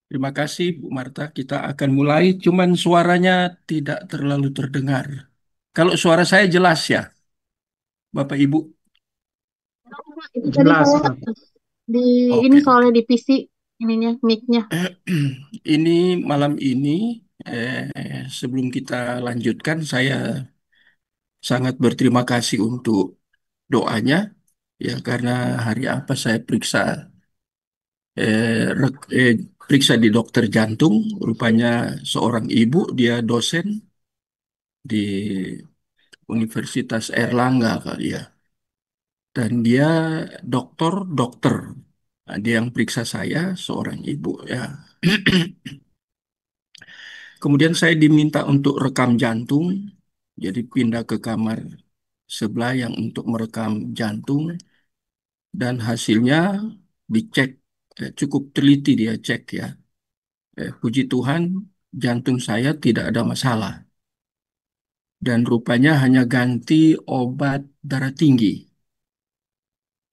Terima kasih Bu Marta. Kita akan mulai, cuman suaranya tidak terlalu terdengar. Kalau suara saya jelas ya, Bapak Ibu. Itu tadi Jelas, saya Pak. di ini Oke, soalnya oke. di PC ininya mic-nya. Ini malam ini, sebelum kita lanjutkan, saya sangat berterima kasih untuk doanya, ya karena hari apa saya periksa di dokter jantung, rupanya seorang ibu, dia dosen di Universitas Erlangga kali ya. Dan dia dokter. Nah, dia yang periksa saya, seorang ibu ya. Kemudian saya diminta untuk rekam jantung, jadi pindah ke kamar sebelah yang untuk merekam jantung dan hasilnya dicek, cukup teliti dia cek ya. Puji Tuhan, jantung saya tidak ada masalah dan rupanya hanya ganti obat darah tinggi.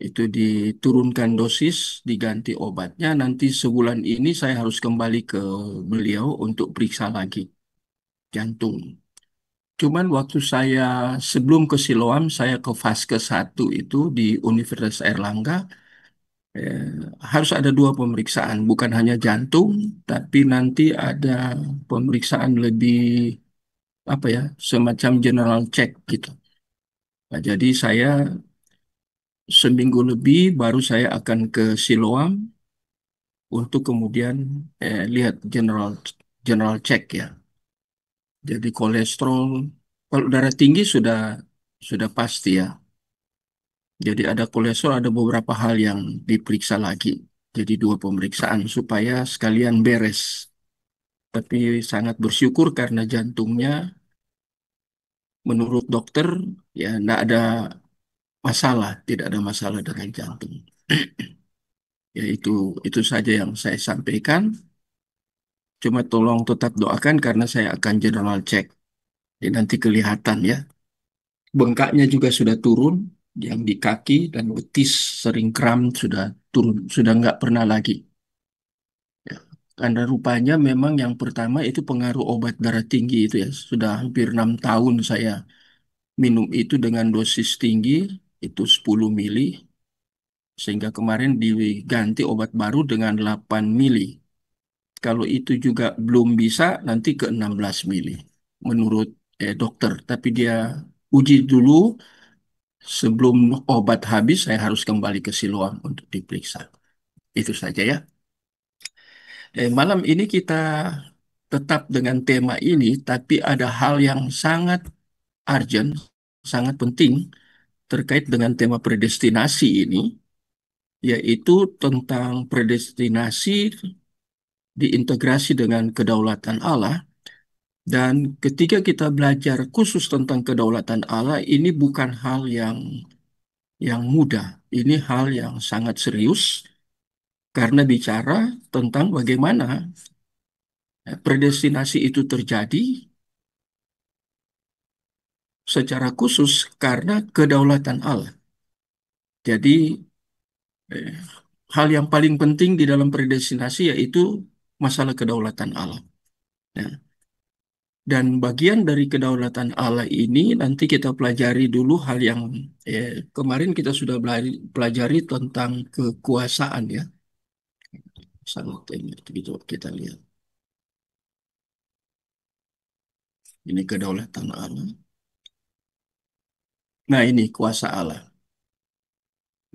Itu diturunkan dosis, diganti obatnya. Nanti sebulan ini saya harus kembali ke beliau untuk periksa lagi jantung. Cuman waktu saya sebelum ke Siloam, saya ke Vaskes 1 itu di Universitas Erlangga. eh, Harus ada dua pemeriksaan, bukan hanya jantung, tapi nanti ada pemeriksaan lebih apa ya, semacam general check gitu. Nah, jadi saya seminggu lebih baru saya akan ke Siloam untuk kemudian lihat general check ya. Jadi kolesterol, kalau darah tinggi sudah pasti ya. Jadi ada kolesterol, ada beberapa hal yang diperiksa lagi. Jadi dua pemeriksaan supaya sekalian beres. Tapi sangat bersyukur karena jantungnya menurut dokter ya tidak ada masalah, tidak ada masalah dengan jantung. Ya itu saja yang saya sampaikan. Cuma tolong tetap doakan karena saya akan general check. Jadi nanti kelihatan ya. Bengkaknya juga sudah turun, yang di kaki dan betis sering kram sudah turun, sudah nggak pernah lagi. Ya. Karena rupanya memang yang pertama itu pengaruh obat darah tinggi itu ya. Sudah hampir 6 tahun saya minum itu dengan dosis tinggi, itu 10 mili, sehingga kemarin diganti obat baru dengan 8 mili. Kalau itu juga belum bisa, nanti ke 16 mili menurut dokter. Tapi dia uji dulu. Sebelum obat habis, saya harus kembali ke Siloam untuk diperiksa. Itu saja ya. Malam ini kita tetap dengan tema ini, tapi ada hal yang sangat urgent, sangat penting terkait dengan tema predestinasi ini, yaitu tentang predestinasi diintegrasi dengan kedaulatan Allah. Dan ketika kita belajar khusus tentang kedaulatan Allah, ini bukan hal yang mudah. Ini hal yang sangat serius karena bicara tentang bagaimana predestinasi itu terjadi secara khusus karena kedaulatan Allah. Jadi eh, hal yang paling penting di dalam predestinasi yaitu masalah kedaulatan Allah. Nah, dan bagian dari kedaulatan Allah ini nanti kita pelajari dulu hal yang kemarin kita sudah pelajari tentang kekuasaan ya. Sangat gitu kita lihat. Ini kedaulatan Allah. Nah, ini kuasa Allah.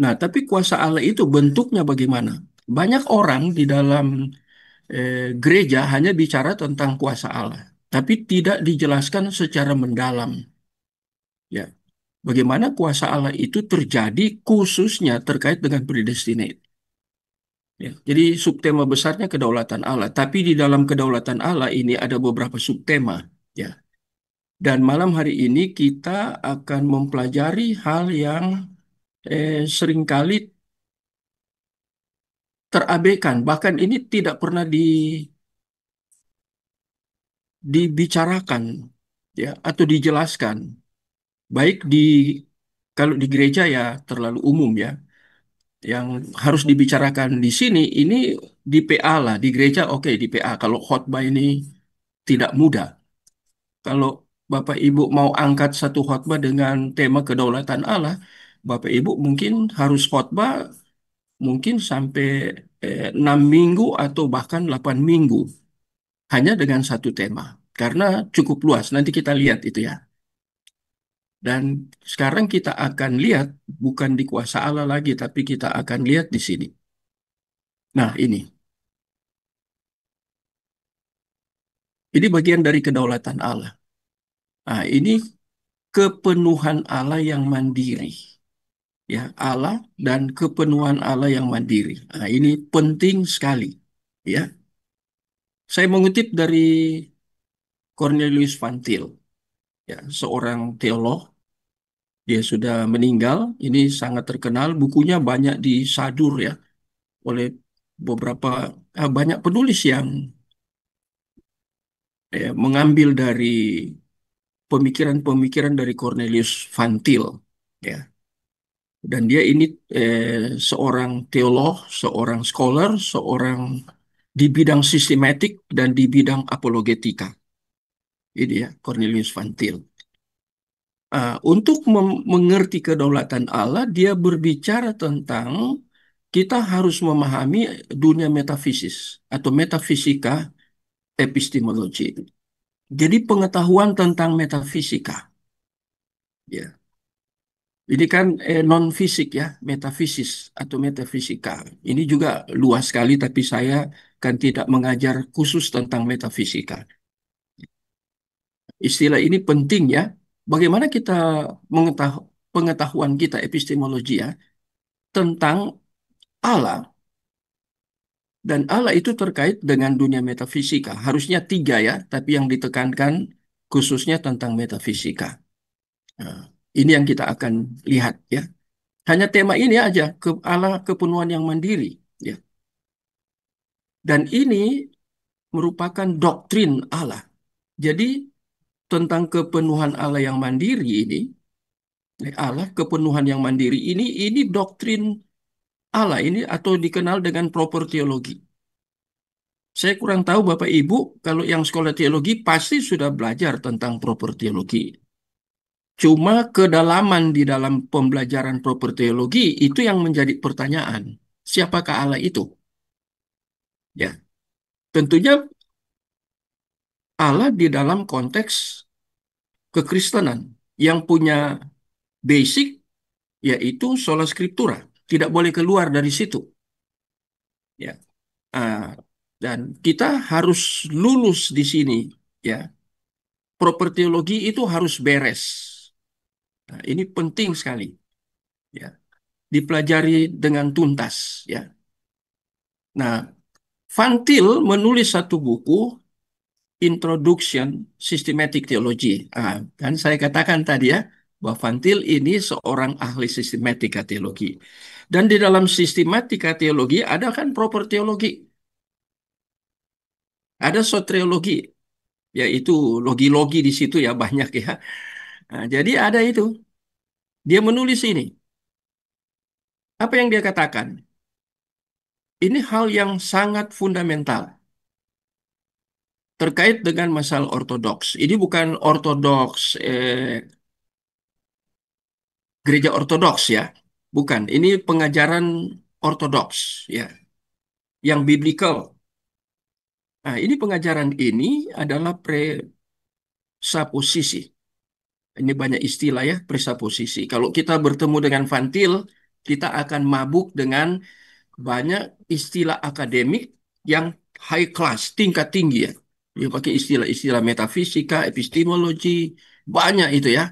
Nah, tapi kuasa Allah itu bentuknya bagaimana? Banyak orang di dalam gereja hanya bicara tentang kuasa Allah, tapi tidak dijelaskan secara mendalam. Ya, bagaimana kuasa Allah itu terjadi khususnya terkait dengan predestinate. Ya, jadi subtema besarnya kedaulatan Allah, tapi di dalam kedaulatan Allah ini ada beberapa subtema. Ya, dan malam hari ini kita akan mempelajari hal yang seringkali terabaikan, bahkan ini tidak pernah dibicarakan ya atau dijelaskan baik di Kalau di gereja ya terlalu umum ya. Yang harus dibicarakan di sini ini di PA lah, di gereja oke di PA. Kalau khotbah ini tidak mudah. Kalau Bapak Ibu mau angkat satu khotbah dengan tema kedaulatan Allah, Bapak Ibu mungkin harus khotbah mungkin sampai 6 minggu atau bahkan 8 minggu hanya dengan satu tema. Karena cukup luas, nanti kita lihat itu ya. Dan sekarang kita akan lihat bukan di kuasa Allah lagi, tapi kita akan lihat di sini. Nah, ini bagian dari kedaulatan Allah. Nah, ini kepenuhan Allah yang mandiri. Ya, Allah dan kepenuhan Allah yang mandiri. Nah, ini penting sekali. Ya, saya mengutip dari Cornelius Van Til, ya, seorang teolog. Dia sudah meninggal. Ini sangat terkenal. Bukunya banyak disadur ya oleh beberapa banyak penulis yang mengambil dari pemikiran-pemikiran dari Cornelius Van Til. Ya, dan dia ini seorang teolog, seorang scholar, seorang di bidang sistematik dan di bidang apologetika. Ini ya, Cornelius Van Til. Untuk mengerti kedaulatan Allah, dia berbicara tentang kita harus memahami dunia metafisis atau metafisika epistemologi. Jadi pengetahuan tentang metafisika. Ya, ini kan non-fisik ya, metafisis atau metafisika. Ini juga luas sekali, tapi saya kan tidak mengajar khusus tentang metafisika. Istilah ini penting ya. Bagaimana kita pengetahuan kita epistemologi ya tentang Allah dan Allah itu terkait dengan dunia metafisika. Harusnya tiga ya, tapi yang ditekankan khususnya tentang metafisika. Nah, ini yang kita akan lihat ya. Hanya tema ini aja, Allah kepenuhan yang mandiri. Ya. Dan ini merupakan doktrin Allah. Jadi tentang kepenuhan Allah yang mandiri ini, Allah kepenuhan yang mandiri ini doktrin Allah ini atau dikenal dengan proper teologi. Saya kurang tahu Bapak Ibu, kalau yang sekolah teologi pasti sudah belajar tentang proper teologi. Cuma kedalaman di dalam pembelajaran proper teologi itu yang menjadi pertanyaan. Siapakah Allah itu? Ya, tentunya Allah di dalam konteks kekristenan yang punya basic yaitu sola scriptura. Tidak boleh keluar dari situ. Ya. Ah, dan kita harus lulus di sini. Ya. Proper teologi itu harus beres. Nah, ini penting sekali. Ya. Dipelajari dengan tuntas. Ya. Nah, Van Til menulis satu buku Introduction Systematic Theology. Kan saya katakan tadi ya, bahwa Van Til ini seorang ahli sistematika teologi. Dan di dalam sistematika teologi ada kan proper teologi, ada soteriologi, yaitu logi-logi di situ ya banyak ya. Nah, jadi ada itu. Dia menulis ini. Apa yang dia katakan? Ini hal yang sangat fundamental terkait dengan masalah ortodoks. Ini bukan ortodoks gereja ortodoks ya. Bukan, ini pengajaran ortodoks ya, yang biblical. Nah, ini pengajaran ini adalah presupposisi. Ini banyak istilah ya, presupposisi. Kalau kita bertemu dengan Vantil, kita akan mabuk dengan banyak istilah akademik yang high class, tingkat tinggi ya. Dia pakai istilah-istilah metafisika, epistemologi, banyak itu ya.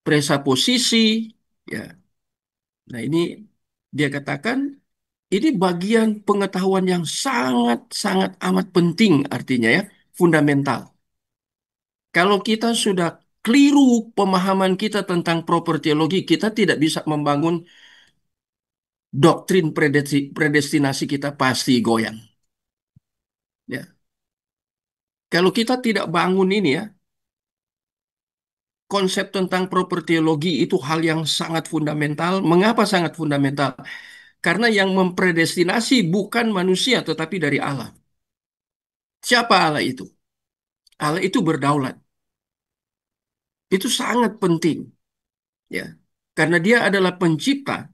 Presupposisi, ya. Nah, ini dia katakan ini bagian pengetahuan yang sangat-sangat amat penting artinya ya, fundamental. Kalau kita sudah keliru pemahaman kita tentang proper teologi, kita tidak bisa membangun doktrin predestinasi kita pasti goyang. Ya. Kalau kita tidak bangun ini ya, konsep tentang propertiologi itu hal yang sangat fundamental. Mengapa sangat fundamental? Karena yang mempredestinasi bukan manusia tetapi dari Allah. Siapa Allah itu? Allah itu berdaulat. Itu sangat penting, ya. Karena dia adalah pencipta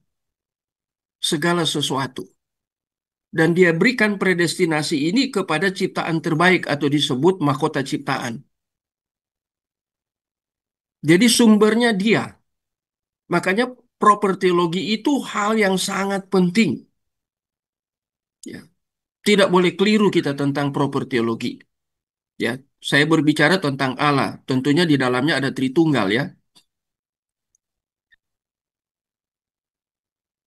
segala sesuatu. Dan dia berikan predestinasi ini kepada ciptaan terbaik atau disebut mahkota ciptaan. Jadi sumbernya dia. Makanya propertiologi itu hal yang sangat penting. Ya. Tidak boleh keliru kita tentang propertiologi. Ya, saya berbicara tentang Allah. Tentunya di dalamnya ada Tritunggal ya.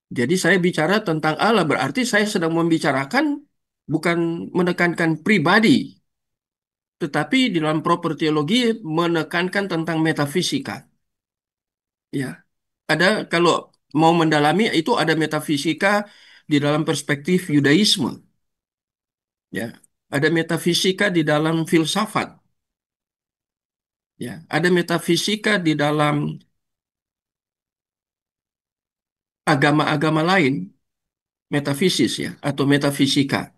Jadi saya bicara tentang Allah berarti saya sedang membicarakan bukan menekankan pribadi, tetapi di dalam propertiologi menekankan tentang metafisika. Ya, ada kalau mau mendalami itu ada metafisika di dalam perspektif Yudaisme. Ya, ada metafisika di dalam filsafat. Ya, ada metafisika di dalam agama-agama lain, metafisis ya, atau metafisika.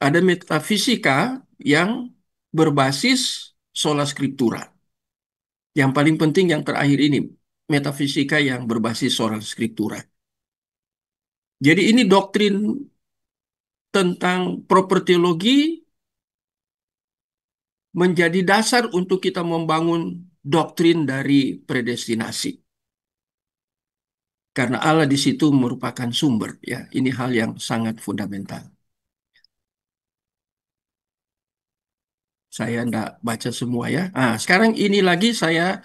Ada metafisika yang berbasis sola scriptura. Yang paling penting yang terakhir ini, metafisika yang berbasis sola scriptura. Jadi ini doktrin tentang propertiologi menjadi dasar untuk kita membangun doktrin dari predestinasi. Karena Allah di situ merupakan sumber, ya. Ini hal yang sangat fundamental. Saya tidak baca semua ya. Ah, sekarang ini lagi saya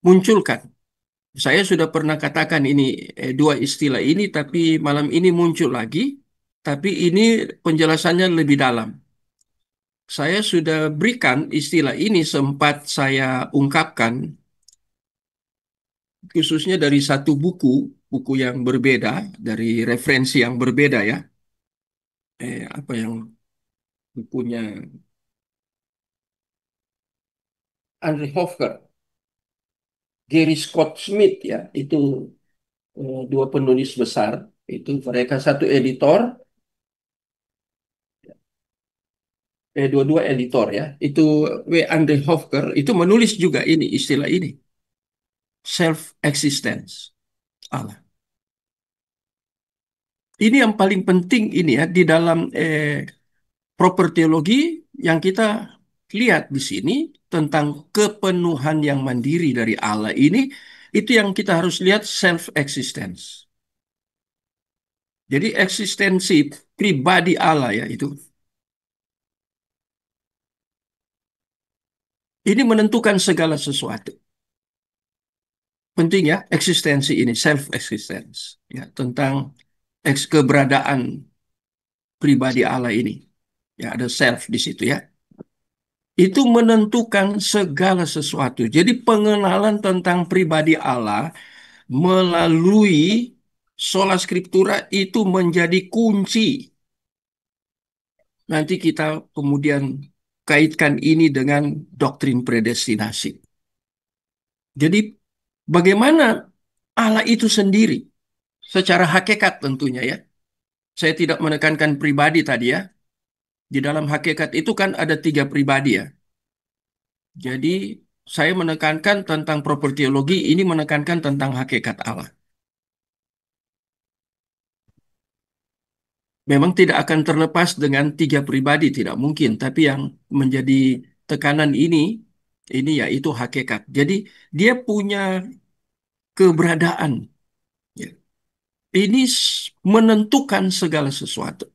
munculkan. Saya sudah pernah katakan ini dua istilah ini, tapi malam ini muncul lagi. Tapi ini penjelasannya lebih dalam. Saya sudah berikan istilah ini sempat saya ungkapkan, khususnya dari satu buku, buku yang berbeda, dari referensi yang berbeda ya. Apa yang bukunya Andre Hoffer, Gary Scott Smith ya, itu dua penulis besar. Itu mereka satu editor, dua-dua editor ya. Itu Andre Hoffer itu menulis juga ini istilah ini, self existence Allah. Ini yang paling penting ini ya di dalam propertiologi yang kita lihat di sini tentang kepenuhan yang mandiri dari Allah ini, itu yang kita harus lihat self existence. Jadi eksistensi pribadi Allah ya itu. Ini menentukan segala sesuatu. Penting ya eksistensi ini self existence ya tentang keberadaan pribadi Allah ini. Ya ada self di situ ya. Itu menentukan segala sesuatu. Jadi pengenalan tentang pribadi Allah melalui sola scriptura itu menjadi kunci. Nanti kita kemudian kaitkan ini dengan doktrin predestinasi. Jadi bagaimana Allah itu sendiri secara hakikat tentunya ya. Saya tidak menekankan pribadi tadi ya. Di dalam hakikat itu kan ada tiga pribadi ya. Jadi saya menekankan tentang propertiologi ini menekankan tentang hakikat Allah. Memang tidak akan terlepas dengan tiga pribadi, tidak mungkin. Tapi yang menjadi tekanan ini yaitu hakikat. Jadi dia punya keberadaan. Ya. Ini menentukan segala sesuatu.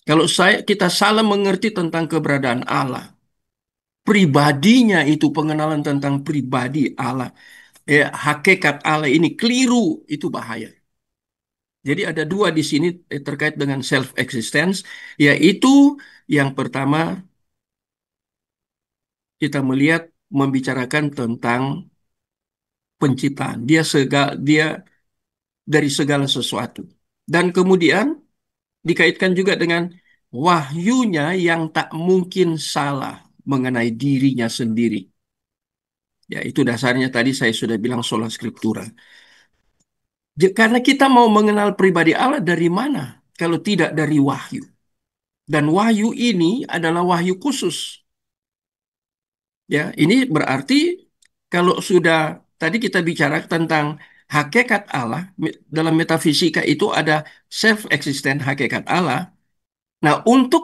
Kalau kita salah mengerti tentang keberadaan Allah, pribadinya itu pengenalan tentang pribadi Allah, hakikat Allah ini keliru, itu bahaya. Jadi ada dua di sini terkait dengan self existence, yaitu yang pertama kita melihat membicarakan tentang penciptaan. Dia dari segala sesuatu. Dan kemudian dikaitkan juga dengan wahyunya yang tak mungkin salah. mengenai dirinya sendiri. Ya, itu dasarnya tadi saya sudah bilang sola scriptura. Karena kita mau mengenal pribadi Allah dari mana? Kalau tidak dari wahyu. Dan wahyu ini adalah wahyu khusus. Ya, ini berarti kalau sudah tadi kita bicara tentang hakikat Allah, dalam metafisika itu ada self-existent hakikat Allah. Nah, untuk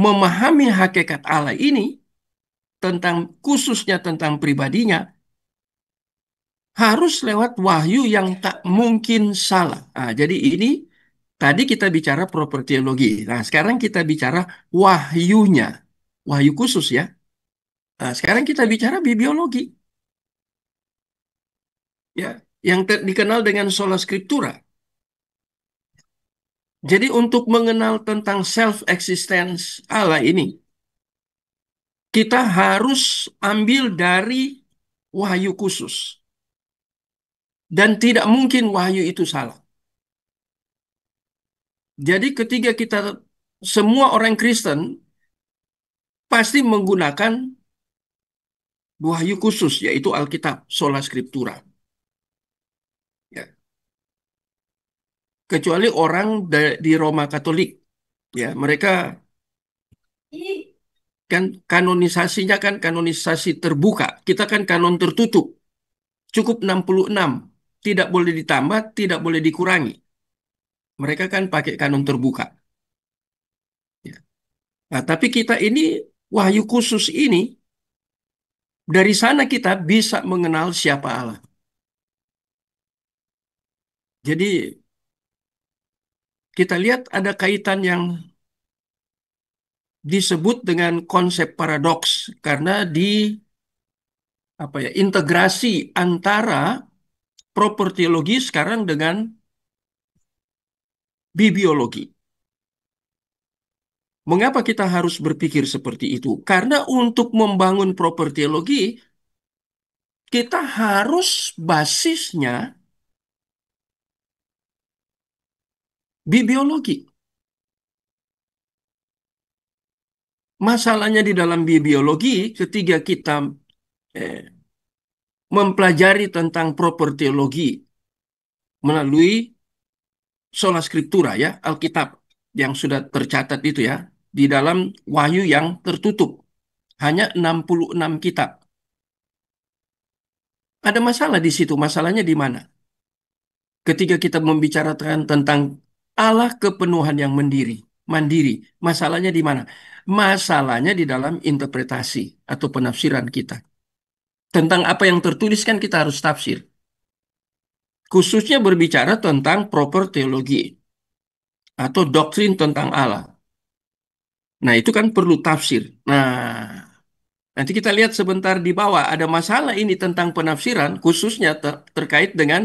memahami hakikat Allah ini, tentang khususnya tentang pribadinya, harus lewat wahyu yang tak mungkin salah. Nah, jadi ini tadi kita bicara propertiologi. Nah, sekarang kita bicara wahyunya. Wahyu khusus ya. Nah, sekarang kita bicara bibliologi. Ya, yang dikenal dengan sola scriptura. Jadi untuk mengenal tentang self-existence Allah ini, kita harus ambil dari wahyu khusus. Dan tidak mungkin wahyu itu salah. Jadi ketika kita semua orang Kristen pasti menggunakan wahyu khusus yaitu Alkitab, sola scriptura. Ya. Kecuali orang di Roma Katolik, ya mereka kan kanonisasinya kan kanonisasi terbuka. Kita kan kanon tertutup, cukup 66, tidak boleh ditambah, tidak boleh dikurangi. Mereka kan pakai kanon terbuka. Ya. Nah, tapi kita ini wahyu khusus ini dari sana kita bisa mengenal siapa Allah. Jadi kita lihat ada kaitan yang disebut dengan konsep paradoks karena di apa ya integrasi antara propertiologi sekarang dengan bibliologi. Mengapa kita harus berpikir seperti itu? Karena untuk membangun propertiologi kita harus basisnya bibliologi. Masalahnya di dalam bibliologi ketika kita eh, mempelajari tentang propertiologi melalui sola scriptura ya, Alkitab yang sudah tercatat itu ya, di dalam wahyu yang tertutup. Hanya 66 kitab. Ada masalah di situ. Masalahnya di mana? Ketika kita membicarakan tentang Allah kepenuhan yang mandiri. Masalahnya di mana? Masalahnya di dalam interpretasi atau penafsiran kita. Tentang apa yang tertulis kan kita harus tafsir. Khususnya berbicara tentang proper teologi atau doktrin tentang Allah. Nah, itu kan perlu tafsir. Nah, nanti kita lihat sebentar di bawah ada masalah ini tentang penafsiran khususnya terkait dengan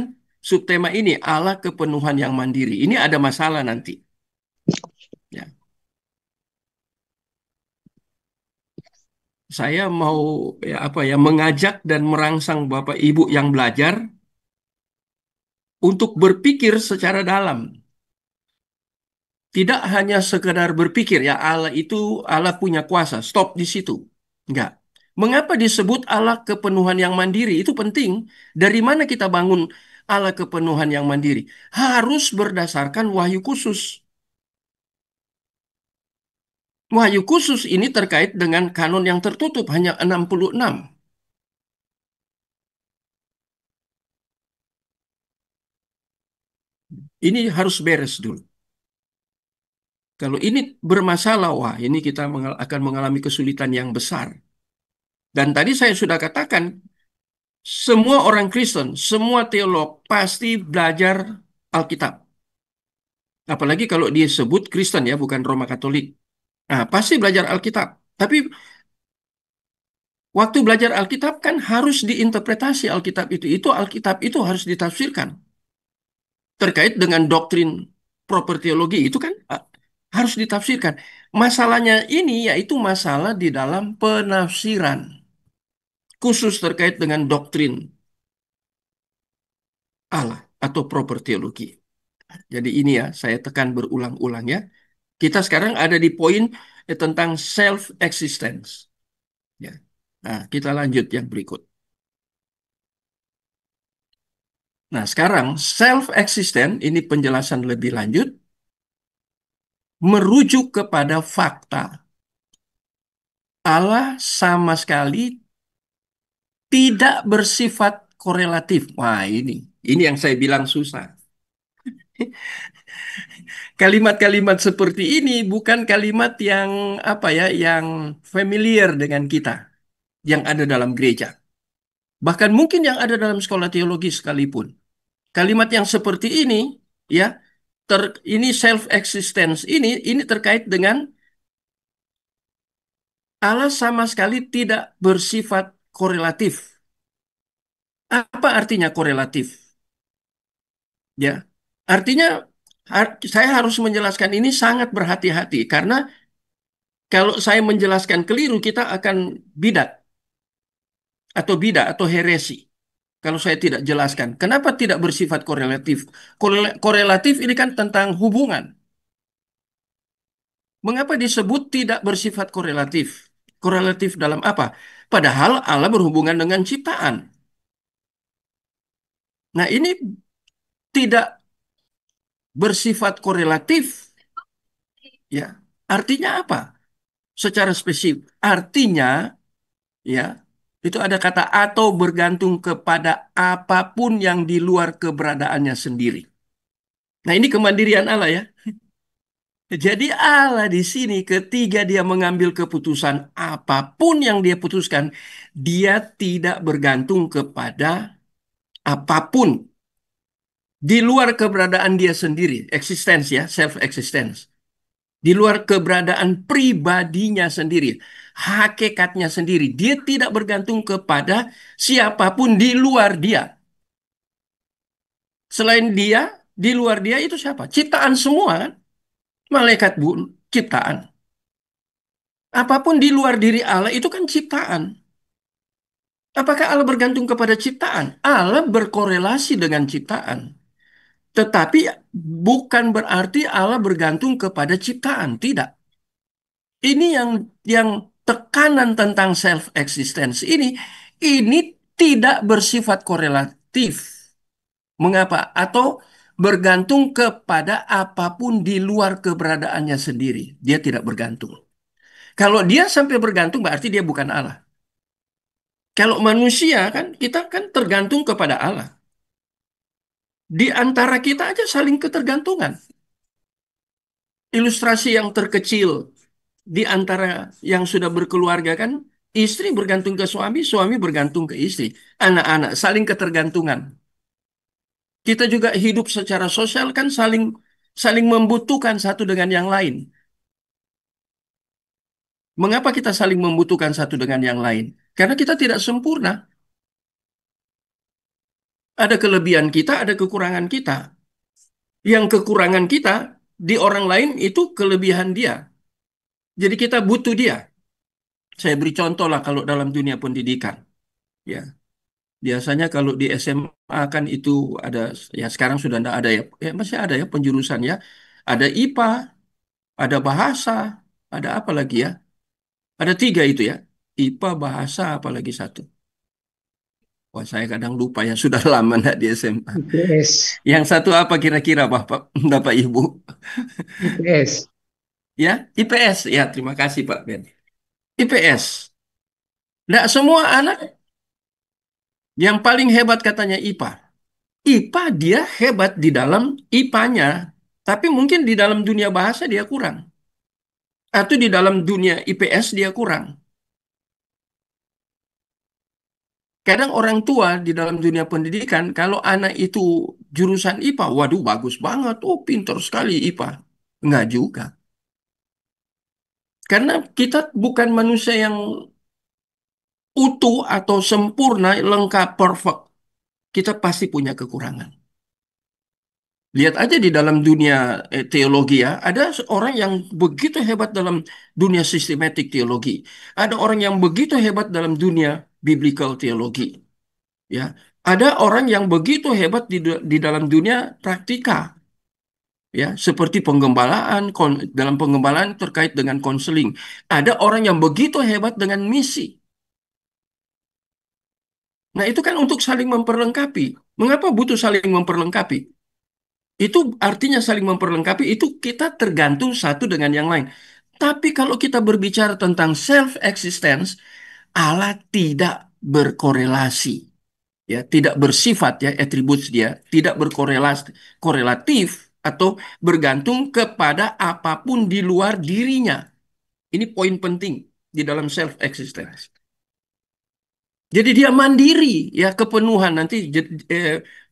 subtema ini Allah kepenuhan yang mandiri. Ini ada masalah nanti. Ya, saya mau ya apa ya mengajak dan merangsang Bapak Ibu yang belajar untuk berpikir secara dalam. Tidak hanya sekedar berpikir ya Allah itu Allah punya kuasa. Stop di situ. Enggak. Mengapa disebut Allah kepenuhan yang mandiri? Itu penting. Dari mana kita bangun Allah kepenuhan yang mandiri? Harus berdasarkan wahyu khusus. Wahyu khusus ini terkait dengan kanon yang tertutup hanya 66. Ini harus beres dulu. Kalau ini bermasalah, wah ini kita akan mengalami kesulitan yang besar. Dan tadi saya sudah katakan, semua orang Kristen, semua teolog pasti belajar Alkitab. Apalagi kalau dia sebut Kristen ya, bukan Roma Katolik. Nah, pasti belajar Alkitab. Tapi waktu belajar Alkitab kan harus diinterpretasi Alkitab itu. Itu Alkitab itu harus ditafsirkan. Terkait dengan doktrin proper teologi itu kan harus ditafsirkan. Masalahnya ini yaitu masalah di dalam penafsiran. Khusus terkait dengan doktrin Allah atau proper teologi. Jadi ini ya, saya tekan berulang-ulang ya. Kita sekarang ada di poin tentang self-existence. Nah, kita lanjut yang berikut. Nah, sekarang self-existent, ini penjelasan lebih lanjut, merujuk kepada fakta. Allah sama sekali tidak bersifat korelatif. Wah, ini yang saya bilang susah. Kalimat-kalimat seperti ini bukan kalimat yang apa ya, yang familiar dengan kita, yang ada dalam gereja. Bahkan mungkin yang ada dalam sekolah teologi sekalipun. Kalimat yang seperti ini, ya, ini self existence ini terkait dengan Allah sama sekali tidak bersifat korelatif. Apa artinya korelatif? Ya, artinya saya harus menjelaskan ini sangat berhati-hati karena kalau saya menjelaskan keliru kita akan bidat atau heresi. Kalau saya tidak jelaskan, kenapa tidak bersifat korelatif? Korelatif ini kan tentang hubungan. Mengapa disebut tidak bersifat korelatif? Korelatif dalam apa? Padahal Allah berhubungan dengan ciptaan. Nah, ini tidak bersifat korelatif, ya. Artinya apa? Secara spesifik. Artinya, ya, itu ada kata atau bergantung kepada apapun yang di luar keberadaannya sendiri. Nah, ini kemandirian Allah ya. Jadi Allah di sini ketika dia mengambil keputusan apapun yang dia putuskan, dia tidak bergantung kepada apapun di luar keberadaan dia sendiri, existence ya, self existence. Di luar keberadaan pribadinya sendiri, hakikatnya sendiri. Dia tidak bergantung kepada siapapun di luar dia. Selain dia, di luar dia itu siapa? Ciptaan semua kan? Malaikat pun ciptaan. Apapun di luar diri Allah itu kan ciptaan. Apakah Allah bergantung kepada ciptaan? Allah berkorelasi dengan ciptaan. Tetapi bukan berarti Allah bergantung kepada ciptaan. Tidak. Ini yang tekanan tentang self existence ini tidak bersifat korelatif. Mengapa? Atau bergantung kepada apapun di luar keberadaannya sendiri. Dia tidak bergantung. Kalau dia sampai bergantung berarti dia bukan Allah. Kalau manusia kan kita kan tergantung kepada Allah. Di antara kita aja saling ketergantungan. Ilustrasi yang terkecil di antara yang sudah berkeluarga kan, istri bergantung ke suami, suami bergantung ke istri, anak-anak saling ketergantungan. Kita juga hidup secara sosial kan saling saling membutuhkan satu dengan yang lain. Mengapa kita saling membutuhkan satu dengan yang lain? Karena kita tidak sempurna. Ada kelebihan kita, ada kekurangan kita. Yang kekurangan kita di orang lain itu kelebihan dia. Jadi kita butuh dia. Saya beri contoh lah kalau dalam dunia pendidikan. Ya, biasanya kalau di SMA kan itu ada, ya sekarang sudah tidak ada ya, masih ada ya penjurusan ya. Ada IPA, ada bahasa, ada apa lagi ya? Ada tiga itu ya. IPA, bahasa, apa lagi satu. Wah, saya kadang lupa ya, sudah lama nggak di SMA. IPS, Yang satu apa kira-kira Bapak, Bapak Ibu? IPS. Ya, IPS. Ya, terima kasih Pak Ben. IPS. Nggak semua anak yang paling hebat katanya IPA. IPA dia hebat di dalam IPA-nya, tapi mungkin di dalam dunia bahasa dia kurang. Atau di dalam dunia IPS dia kurang. Kadang orang tua di dalam dunia pendidikan, kalau anak itu jurusan IPA, waduh bagus banget, oh pinter sekali IPA. Enggak juga. Karena kita bukan manusia yang utuh atau sempurna, lengkap, perfect. Kita pasti punya kekurangan. Lihat aja di dalam dunia teologi ya, ada orang yang begitu hebat dalam dunia sistematik teologi. Ada orang yang begitu hebat dalam dunia biblical teologi. Ya, ada orang yang begitu hebat di dalam dunia praktika. Ya, seperti penggembalaan, dalam penggembalaan terkait dengan konseling. Ada orang yang begitu hebat dengan misi. Nah, itu kan untuk saling memperlengkapi. Mengapa butuh saling memperlengkapi? Itu artinya saling memperlengkapi, itu kita tergantung satu dengan yang lain. Tapi kalau kita berbicara tentang self-existence, Allah tidak berkorelasi, ya, tidak bersifat, ya, atribut dia tidak berkorelasi, korelatif atau bergantung kepada apapun di luar dirinya. Ini poin penting di dalam self-existence. Jadi dia mandiri, ya, kepenuhan nanti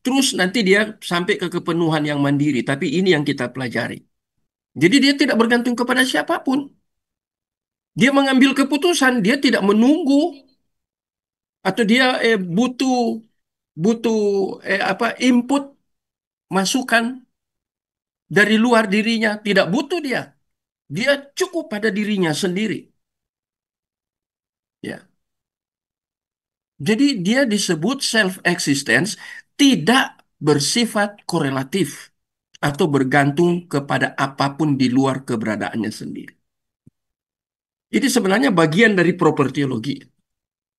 terus nanti dia sampai ke kepenuhan yang mandiri. Tapi ini yang kita pelajari. Jadi dia tidak bergantung kepada siapapun. Dia mengambil keputusan, dia tidak menunggu atau dia butuh butuh apa input masukan dari luar dirinya. Tidak butuh dia. Dia cukup pada dirinya sendiri. Ya. Jadi dia disebut self-existence tidak bersifat korelatif atau bergantung kepada apapun di luar keberadaannya sendiri. Ini sebenarnya bagian dari propertiologi.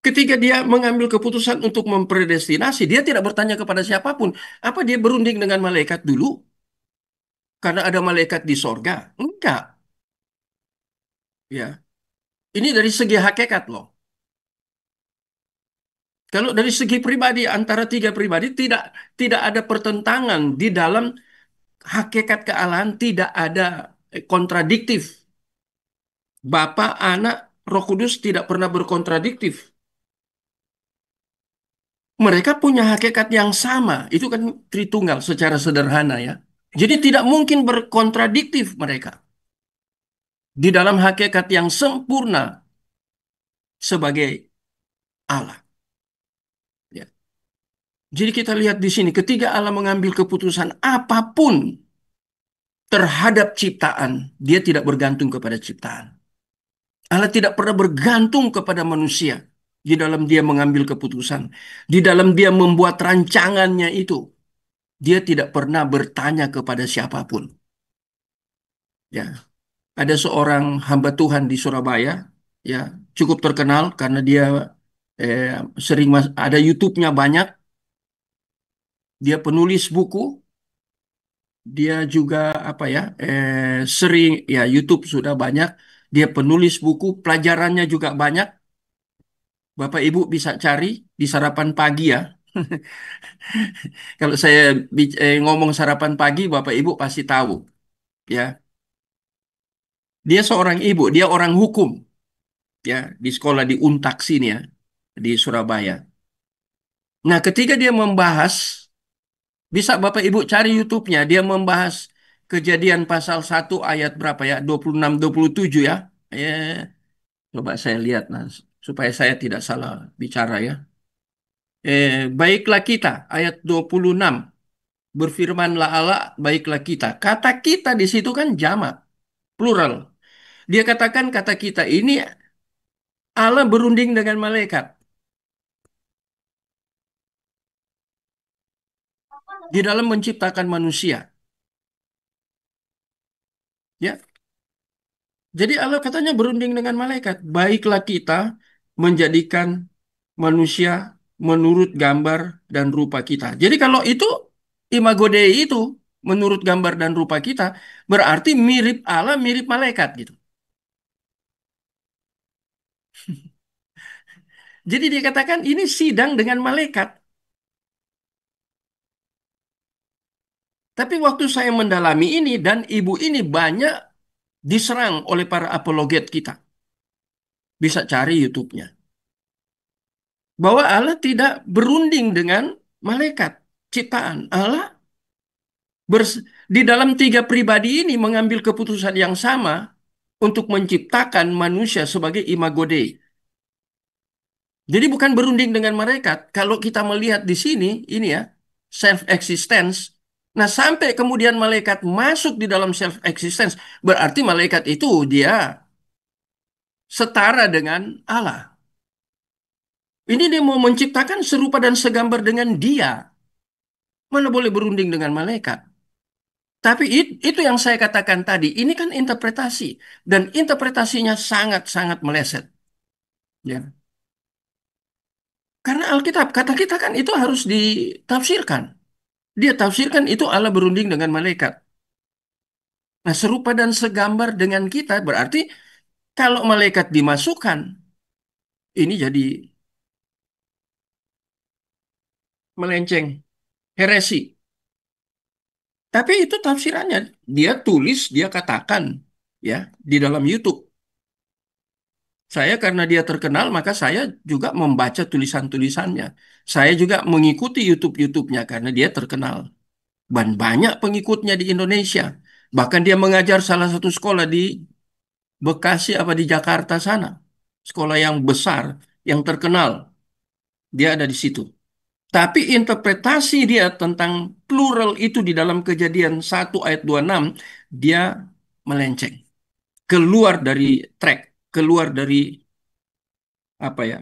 Ketika dia mengambil keputusan untuk mempredestinasi, dia tidak bertanya kepada siapapun. Apa dia berunding dengan malaikat dulu? Karena ada malaikat di sorga? Enggak. Ya, ini dari segi hakikat loh. Kalau dari segi pribadi, antara tiga pribadi tidak tidak ada pertentangan di dalam hakikat kealahan, tidak ada kontradiktif. Bapa, Anak, Roh Kudus tidak pernah berkontradiktif. Mereka punya hakikat yang sama. Itu kan Tritunggal secara sederhana, ya. Jadi tidak mungkin berkontradiktif mereka di dalam hakikat yang sempurna sebagai Allah. Ya. Jadi kita lihat di sini, ketika Allah mengambil keputusan apapun terhadap ciptaan, dia tidak bergantung kepada ciptaan. Allah tidak pernah bergantung kepada manusia di dalam dia mengambil keputusan. Di dalam dia membuat rancangannya itu, dia tidak pernah bertanya kepada siapapun. Ya, ada seorang hamba Tuhan di Surabaya, ya, cukup terkenal karena dia eh, ada YouTube-nya banyak. Dia penulis buku, dia juga apa ya, sering, ya, YouTube sudah banyak. Dia penulis buku, pelajarannya juga banyak. Bapak Ibu bisa cari di sarapan pagi, ya. Kalau saya ngomong sarapan pagi, Bapak Ibu pasti tahu, ya. Dia seorang ibu, dia orang hukum, ya, di sekolah di Untak sini, ya, di Surabaya. Nah, ketika dia membahas, bisa Bapak Ibu cari YouTube-nya, dia membahas Kejadian pasal 1 ayat berapa, ya? 26 27, ya. Coba saya lihat, nah, supaya saya tidak salah bicara, ya. Baiklah kita, ayat 26. Berfirmanlah Allah, baiklah kita. Kata kita di situ kan jamak, plural. Dia katakan kata kita ini Allah berunding dengan malaikat di dalam menciptakan manusia. Ya, jadi Allah katanya berunding dengan malaikat. Baiklah kita menjadikan manusia menurut gambar dan rupa kita. Jadi kalau itu imago Dei itu menurut gambar dan rupa kita, berarti mirip Allah, mirip malaikat gitu. Jadi dia katakan ini sidang dengan malaikat. Tapi waktu saya mendalami ini dan ibu ini banyak diserang oleh para apologet kita. Bisa cari YouTube-nya. Bahwa Allah tidak berunding dengan malaikat ciptaan. Allah di dalam tiga pribadi ini mengambil keputusan yang sama untuk menciptakan manusia sebagai imago Dei. Jadi bukan berunding dengan malaikat. Kalau kita melihat di sini, ini, ya, self-existence. Nah, sampai kemudian malaikat masuk di dalam self-existence, berarti malaikat itu dia setara dengan Allah. Ini dia mau menciptakan serupa dan segambar dengan dia. Mana boleh berunding dengan malaikat? Tapi itu yang saya katakan tadi, ini kan interpretasi. Dan interpretasinya sangat-sangat meleset. Ya. Karena Alkitab, kata kita kan itu harus ditafsirkan. Dia tafsirkan itu Allah berunding dengan malaikat. Nah, serupa dan segambar dengan kita berarti kalau malaikat dimasukkan, ini jadi melenceng, heresi. Tapi itu tafsirannya. Dia tulis, dia katakan ya di dalam YouTube. Saya karena dia terkenal, maka saya juga membaca tulisan-tulisannya. Saya juga mengikuti YouTube-YouTube-nya karena dia terkenal. Dan banyak pengikutnya di Indonesia. Bahkan dia mengajar salah satu sekolah di Bekasi apa di Jakarta sana. Sekolah yang besar, yang terkenal. Dia ada di situ. Tapi interpretasi dia tentang plural itu di dalam Kejadian 1 ayat 26, dia melenceng. Keluar dari track, keluar dari apa ya,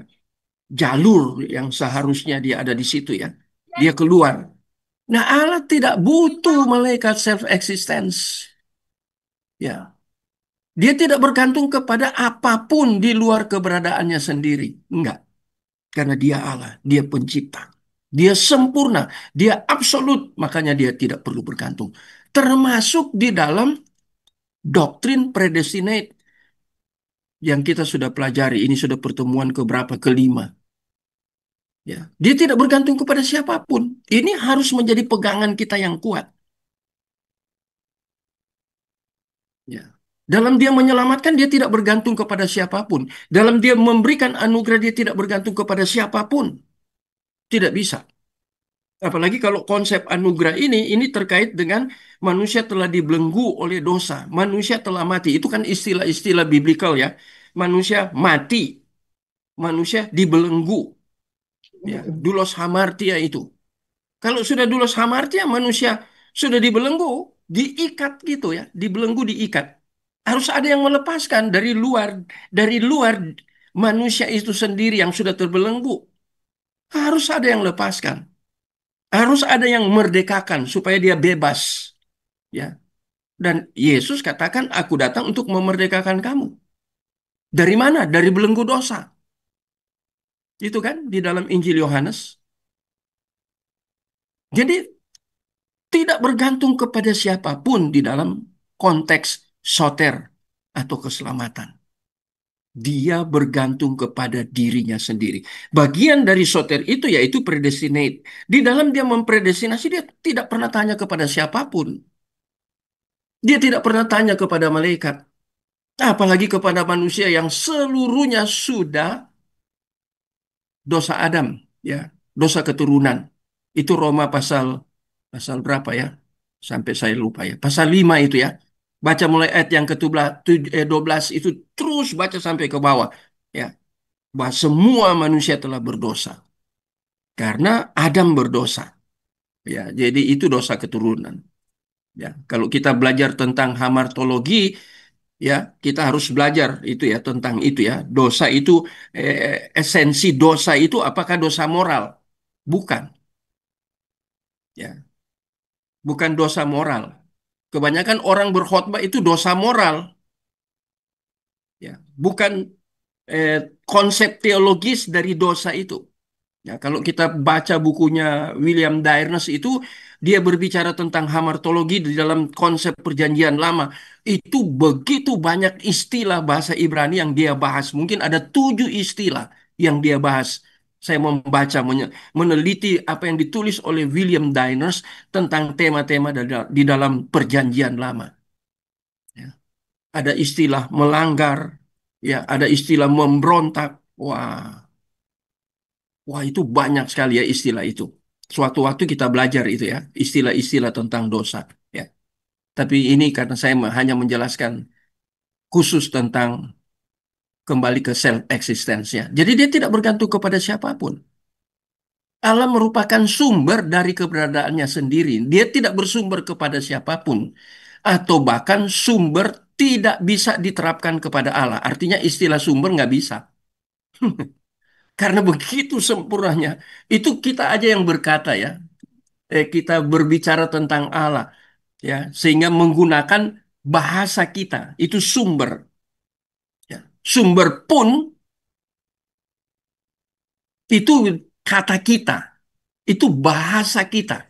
jalur yang seharusnya dia ada di situ ya. Dia keluar. Nah, Allah tidak butuh malaikat self-existence. Ya, dia tidak bergantung kepada apapun di luar keberadaannya sendiri. Enggak, karena dia Allah, dia pencipta. Dia sempurna, dia absolut, makanya dia tidak perlu bergantung. Termasuk di dalam doktrin predestinate yang kita sudah pelajari. Ini sudah pertemuan keberapa? Kelima. Ya, dia tidak bergantung kepada siapapun. Ini harus menjadi pegangan kita yang kuat. Ya. Dalam dia menyelamatkan, dia tidak bergantung kepada siapapun. Dalam dia memberikan anugerah, dia tidak bergantung kepada siapapun. Tidak bisa. Apalagi kalau konsep anugerah ini terkait dengan manusia telah dibelenggu oleh dosa. Manusia telah mati. Itu kan istilah-istilah biblikal ya. Manusia mati. Manusia dibelenggu. Ya, dulos hamartia itu. Kalau sudah dulos hamartia, manusia sudah dibelenggu, diikat gitu ya, dibelenggu diikat. Harus ada yang melepaskan dari luar manusia itu sendiri yang sudah terbelenggu. Harus ada yang lepaskan, harus ada yang merdekakan supaya dia bebas, ya. Dan Yesus katakan, "Aku datang untuk memerdekakan kamu." Dari mana? Dari belenggu dosa. Itu kan di dalam Injil Yohanes. Jadi tidak bergantung kepada siapapun di dalam konteks soter atau keselamatan. Dia bergantung kepada dirinya sendiri. Bagian dari soter itu yaitu predestinate. Di dalam dia mempredestinasi, dia tidak pernah tanya kepada siapapun. Dia tidak pernah tanya kepada malaikat. Apalagi kepada manusia yang seluruhnya sudah dosa Adam, ya, dosa keturunan. Itu Roma pasal pasal berapa ya? Sampai saya lupa ya. Pasal 5 itu ya. Baca mulai ayat yang ke-12 itu terus baca sampai ke bawah. Ya, bahwa semua manusia telah berdosa karena Adam berdosa. Ya, jadi itu dosa keturunan. Ya, kalau kita belajar tentang hamartologi, ya, kita harus belajar itu ya tentang itu ya. Dosa itu esensi dosa itu apakah dosa moral? Bukan, ya. Bukan dosa moral. Kebanyakan orang berkhotbah itu dosa moral, ya. Bukan eh, konsep teologis dari dosa itu. Ya, kalau kita baca bukunya William Dyrness itu, dia berbicara tentang hamartologi di dalam konsep perjanjian lama. Itu begitu banyak istilah bahasa Ibrani yang dia bahas. Mungkin ada 7 istilah yang dia bahas. Saya membaca, meneliti apa yang ditulis oleh William Dyners tentang tema-tema di dalam perjanjian lama. Ya. Ada istilah melanggar, ya, ada istilah memberontak. Wah, wah, itu banyak sekali ya istilah itu. Suatu waktu kita belajar itu ya, istilah-istilah tentang dosa. Ya. Tapi ini karena saya hanya menjelaskan khusus tentang kembali ke self existence-nya. Jadi dia tidak bergantung kepada siapapun. Allah merupakan sumber dari keberadaannya sendiri. Dia tidak bersumber kepada siapapun. Atau bahkan sumber tidak bisa diterapkan kepada Allah. Artinya istilah sumber nggak bisa. Karena begitu sempurnanya. Itu kita aja yang berkata ya. Kita berbicara tentang Allah ya sehingga menggunakan bahasa kita itu sumber ya. Sumber pun itu kata kita, itu bahasa kita,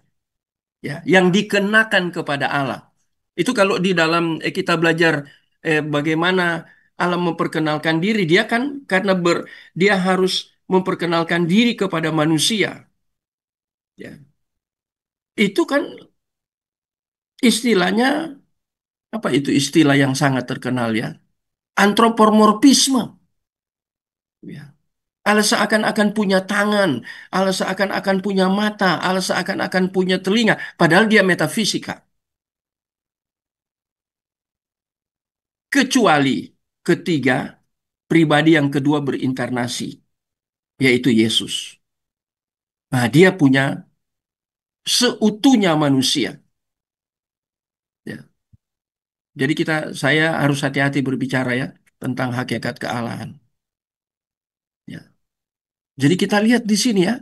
ya, yang dikenakan kepada Allah. Itu kalau di dalam kita belajar bagaimana Allah memperkenalkan diri, dia kan karena dia harus memperkenalkan diri kepada manusia, ya. Itu kan istilahnya apa itu istilah yang sangat terkenal ya? Antropomorfisme, ya. Allah seakan-akan punya tangan, Allah seakan-akan punya mata, Allah seakan-akan punya telinga, padahal dia metafisika. Kecuali ketiga, pribadi yang kedua berinkarnasi, yaitu Yesus. Nah, dia punya seutuhnya manusia. Ya. Jadi saya harus hati-hati berbicara ya tentang hakikat kealahan. Ya. Jadi kita lihat di sini ya,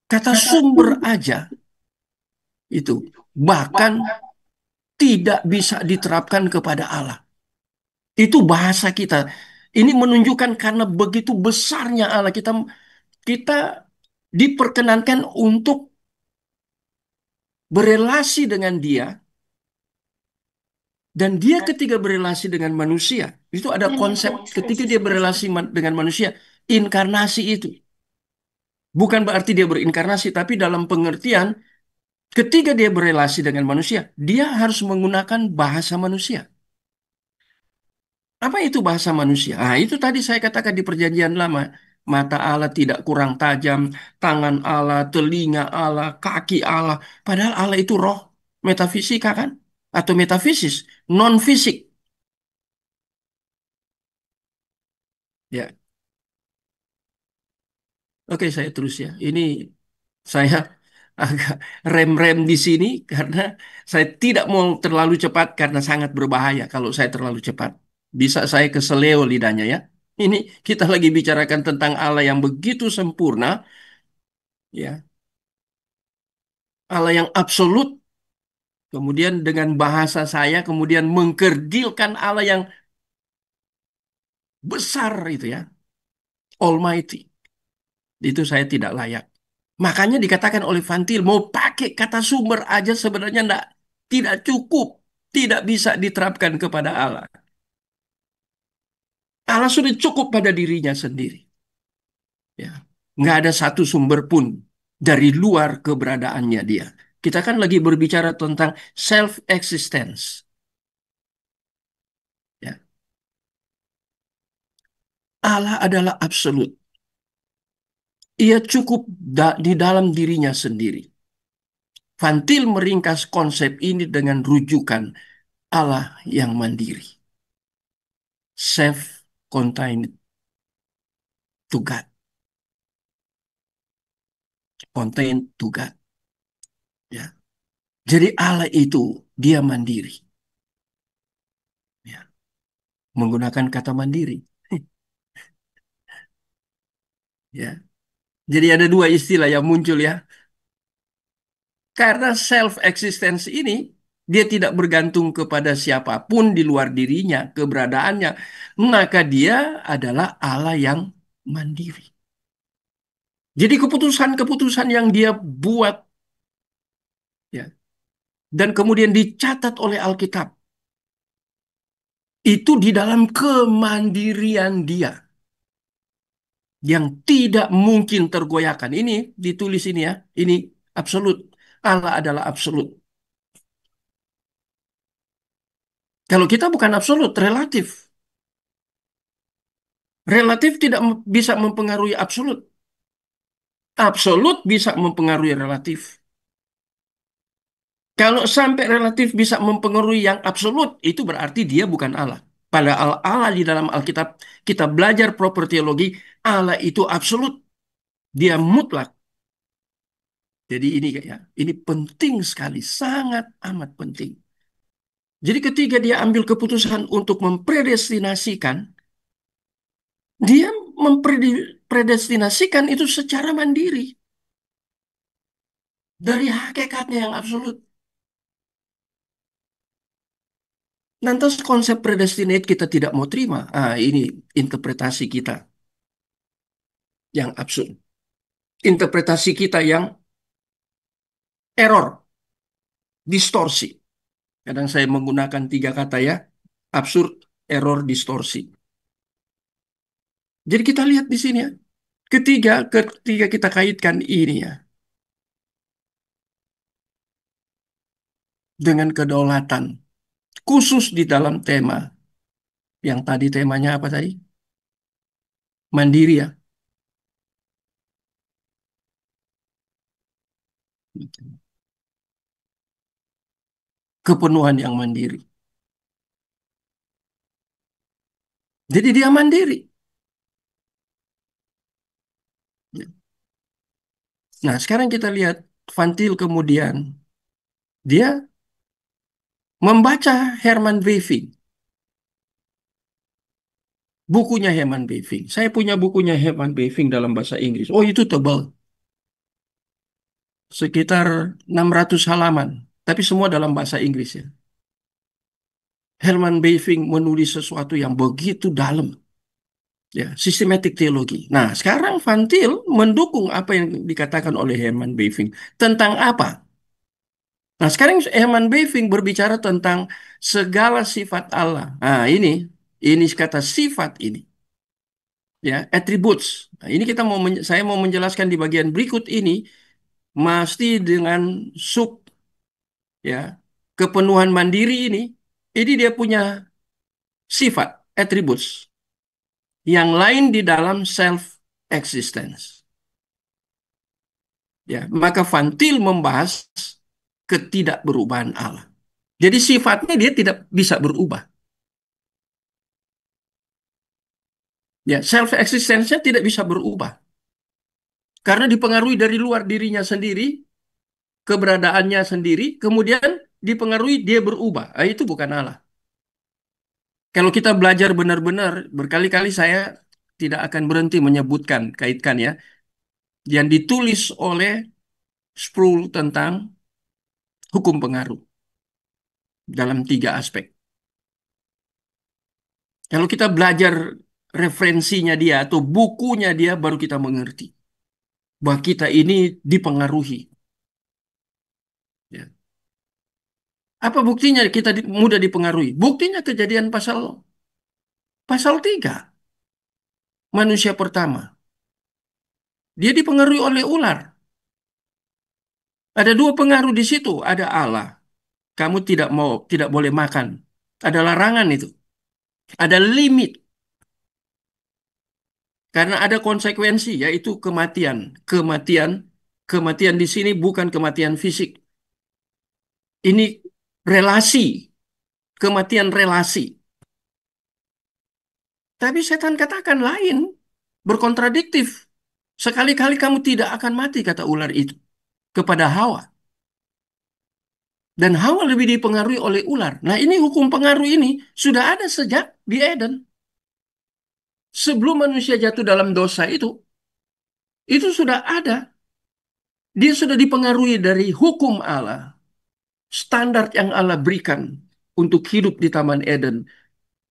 kata sumber aja itu bahkan tidak bisa diterapkan kepada Allah. Itu bahasa kita. Ini menunjukkan karena begitu besarnya Allah, kita diperkenankan untuk berelasi dengan Dia, dan Dia ketika berelasi dengan manusia, itu ada konsep ketika Dia berelasi dengan manusia, inkarnasi itu. Bukan berarti Dia berinkarnasi, tapi dalam pengertian ketika Dia berelasi dengan manusia, Dia harus menggunakan bahasa manusia. Apa itu bahasa manusia? Ah, itu tadi saya katakan di Perjanjian Lama. Mata Allah tidak kurang tajam, tangan Allah, telinga Allah, kaki Allah. Padahal Allah itu roh, metafisika kan? Atau metafisis, non-fisik. Ya, oke saya terus ya. Ini saya agak rem-rem di sini karena saya tidak mau terlalu cepat karena sangat berbahaya kalau saya terlalu cepat. Bisa saya keseleo lidahnya ya. Ini kita lagi bicarakan tentang Allah yang begitu sempurna, ya. Allah yang absolut, kemudian dengan bahasa saya kemudian mengkerdilkan Allah yang besar itu ya, Almighty. Itu saya tidak layak. Makanya dikatakan oleh Vantil, mau pakai kata sumber aja sebenarnya tidak cukup. Tidak bisa diterapkan kepada Allah. Allah sudah cukup pada dirinya sendiri. Ya. Nggak ada satu sumber pun dari luar keberadaannya dia. Kita kan lagi berbicara tentang self-existence. Ya. Allah adalah absolut. Ia cukup di dalam dirinya sendiri. Vantil meringkas konsep ini dengan rujukan Allah yang mandiri. Self-contained to God. Contained to God. Ya. Jadi Allah itu dia mandiri. Ya. Menggunakan kata mandiri. Ya. Jadi ada dua istilah yang muncul ya. Karena self-existence ini dia tidak bergantung kepada siapapun di luar dirinya, keberadaannya. Maka dia adalah Allah yang mandiri. Jadi keputusan-keputusan yang dia buat ya, dan kemudian dicatat oleh Alkitab itu di dalam kemandirian dia yang tidak mungkin tergoyahkan. Ini ditulis ini ya, ini absolut. Allah adalah absolut. Kalau kita bukan absolut, relatif. Relatif tidak bisa mempengaruhi absolut. Absolut bisa mempengaruhi relatif. Kalau sampai relatif bisa mempengaruhi yang absolut, itu berarti dia bukan Allah. Padahal Allah di dalam Alkitab, kita belajar proper teologi, Allah itu absolut. Dia mutlak. Jadi ini penting sekali, sangat amat penting. Jadi ketika dia ambil keputusan untuk mempredestinasikan, dia mempredestinasikan itu secara mandiri. Dari hakikatnya yang absolut. Lantas konsep predestinate kita tidak mau terima. Ah, ini interpretasi kita yang absurd. interpretasi kita yang error, distorsi. Kadang saya menggunakan tiga kata ya, absurd, error, distorsi. Jadi kita lihat di sini ya, ketika kita kaitkan ini ya, dengan kedaulatan, khusus di dalam tema, yang tadi temanya apa tadi? Mandiri ya. Kepenuhan yang mandiri. Jadi dia mandiri. Nah, sekarang kita lihat Van Til kemudian dia membaca Herman Weving, bukunya Herman Weving. Saya punya bukunya Herman Weving dalam bahasa Inggris. Oh, itu tebal, sekitar 600 halaman, tapi semua dalam bahasa Inggris ya. Herman Weving menulis sesuatu yang begitu dalam, ya, sistematik teologi. Nah, sekarang Van Til mendukung apa yang dikatakan oleh Herman Weving. Tentang apa? Nah, sekarang Herman Bavinck berbicara tentang segala sifat Allah. Nah, ini kata sifat ini, ya, attributes. Nah, ini saya mau menjelaskan di bagian berikut ini, mesti dengan sub, ya, kepenuhan mandiri ini dia punya sifat, attributes, yang lain di dalam self existence. Ya, maka Van Til membahas ketidakberubahan Allah. Jadi sifatnya dia tidak bisa berubah. Ya, self existence-nya tidak bisa berubah karena dipengaruhi dari luar dirinya sendiri, keberadaannya sendiri, kemudian dipengaruhi dia berubah. Ah, itu bukan Allah. Kalau kita belajar benar-benar, berkali-kali saya tidak akan berhenti menyebutkan, kaitkan ya, yang ditulis oleh Sproul tentang hukum pengaruh dalam tiga aspek. Kalau kita belajar referensinya dia atau bukunya dia, baru kita mengerti bahwa kita ini dipengaruhi. Ya. Apa buktinya kita mudah dipengaruhi? Buktinya kejadian pasal pasal 3. Manusia pertama. Dia dipengaruhi oleh ular. Ada dua pengaruh di situ. Ada Allah. Kamu tidak boleh makan. Ada larangan itu. Ada limit. Karena ada konsekuensi, yaitu kematian. Kematian, kematian di sini bukan kematian fisik. Ini relasi. Kematian relasi. Tapi setan katakan lain. Berkontradiktif. Sekali-kali kamu tidak akan mati, kata ular itu kepada Hawa. Dan Hawa lebih dipengaruhi oleh ular. Nah, ini hukum pengaruh ini sudah ada sejak di Eden. Sebelum manusia jatuh dalam dosa itu sudah ada. Dia sudah dipengaruhi dari hukum Allah. Standar yang Allah berikan untuk hidup di Taman Eden.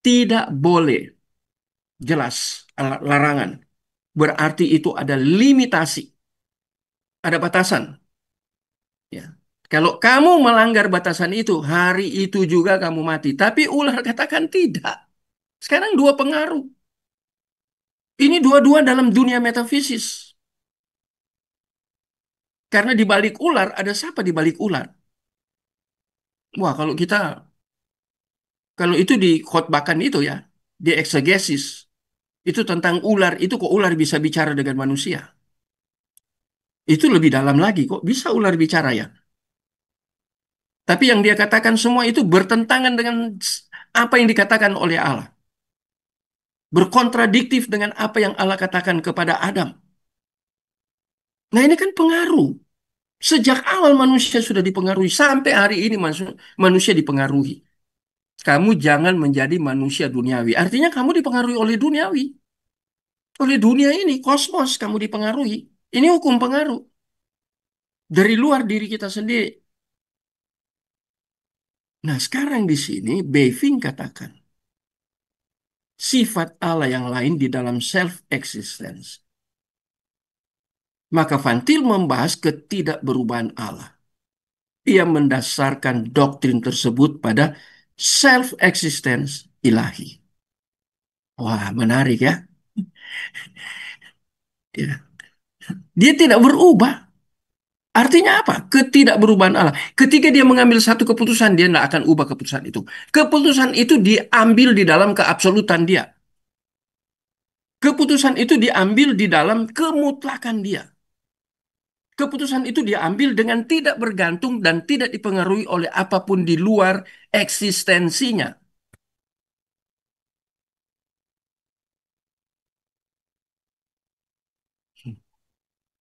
Tidak boleh, jelas, larangan. Berarti itu ada limitasi. Ada batasan. Ya. Kalau kamu melanggar batasan itu, hari itu juga kamu mati. Tapi ular katakan tidak. Sekarang dua pengaruh. Ini dua-dua dalam dunia metafisis. Karena di balik ular, ada siapa di balik ular? Wah, kalau itu dikhotbahkan itu ya, di eksegesis, itu tentang ular, itu kok ular bisa bicara dengan manusia? Itu lebih dalam lagi, kok bisa ular bicara ya? Tapi yang dia katakan semua itu bertentangan dengan apa yang dikatakan oleh Allah. Berkontradiktif dengan apa yang Allah katakan kepada Adam. Nah, ini kan pengaruh. Sejak awal manusia sudah dipengaruhi. Sampai hari ini manusia dipengaruhi. Kamu jangan menjadi manusia duniawi. Artinya kamu dipengaruhi oleh duniawi. Oleh dunia ini, kosmos kamu dipengaruhi. Ini hukum pengaruh. Dari luar diri kita sendiri. Nah, sekarang di sini, Bavinck katakan. Sifat Allah yang lain di dalam self-existence. Maka Van Til membahas ketidakberubahan Allah. Ia mendasarkan doktrin tersebut pada self-existence ilahi. Wah, menarik ya. Ya. Dia tidak berubah. Artinya apa? Ketidakberubahan Allah. Ketika dia mengambil satu keputusan, dia tidak akan ubah keputusan itu. Keputusan itu diambil di dalam keabsolutan dia. Keputusan itu diambil di dalam kemutlakan dia. Keputusan itu diambil dengan tidak bergantung dan tidak dipengaruhi oleh apapun di luar eksistensinya.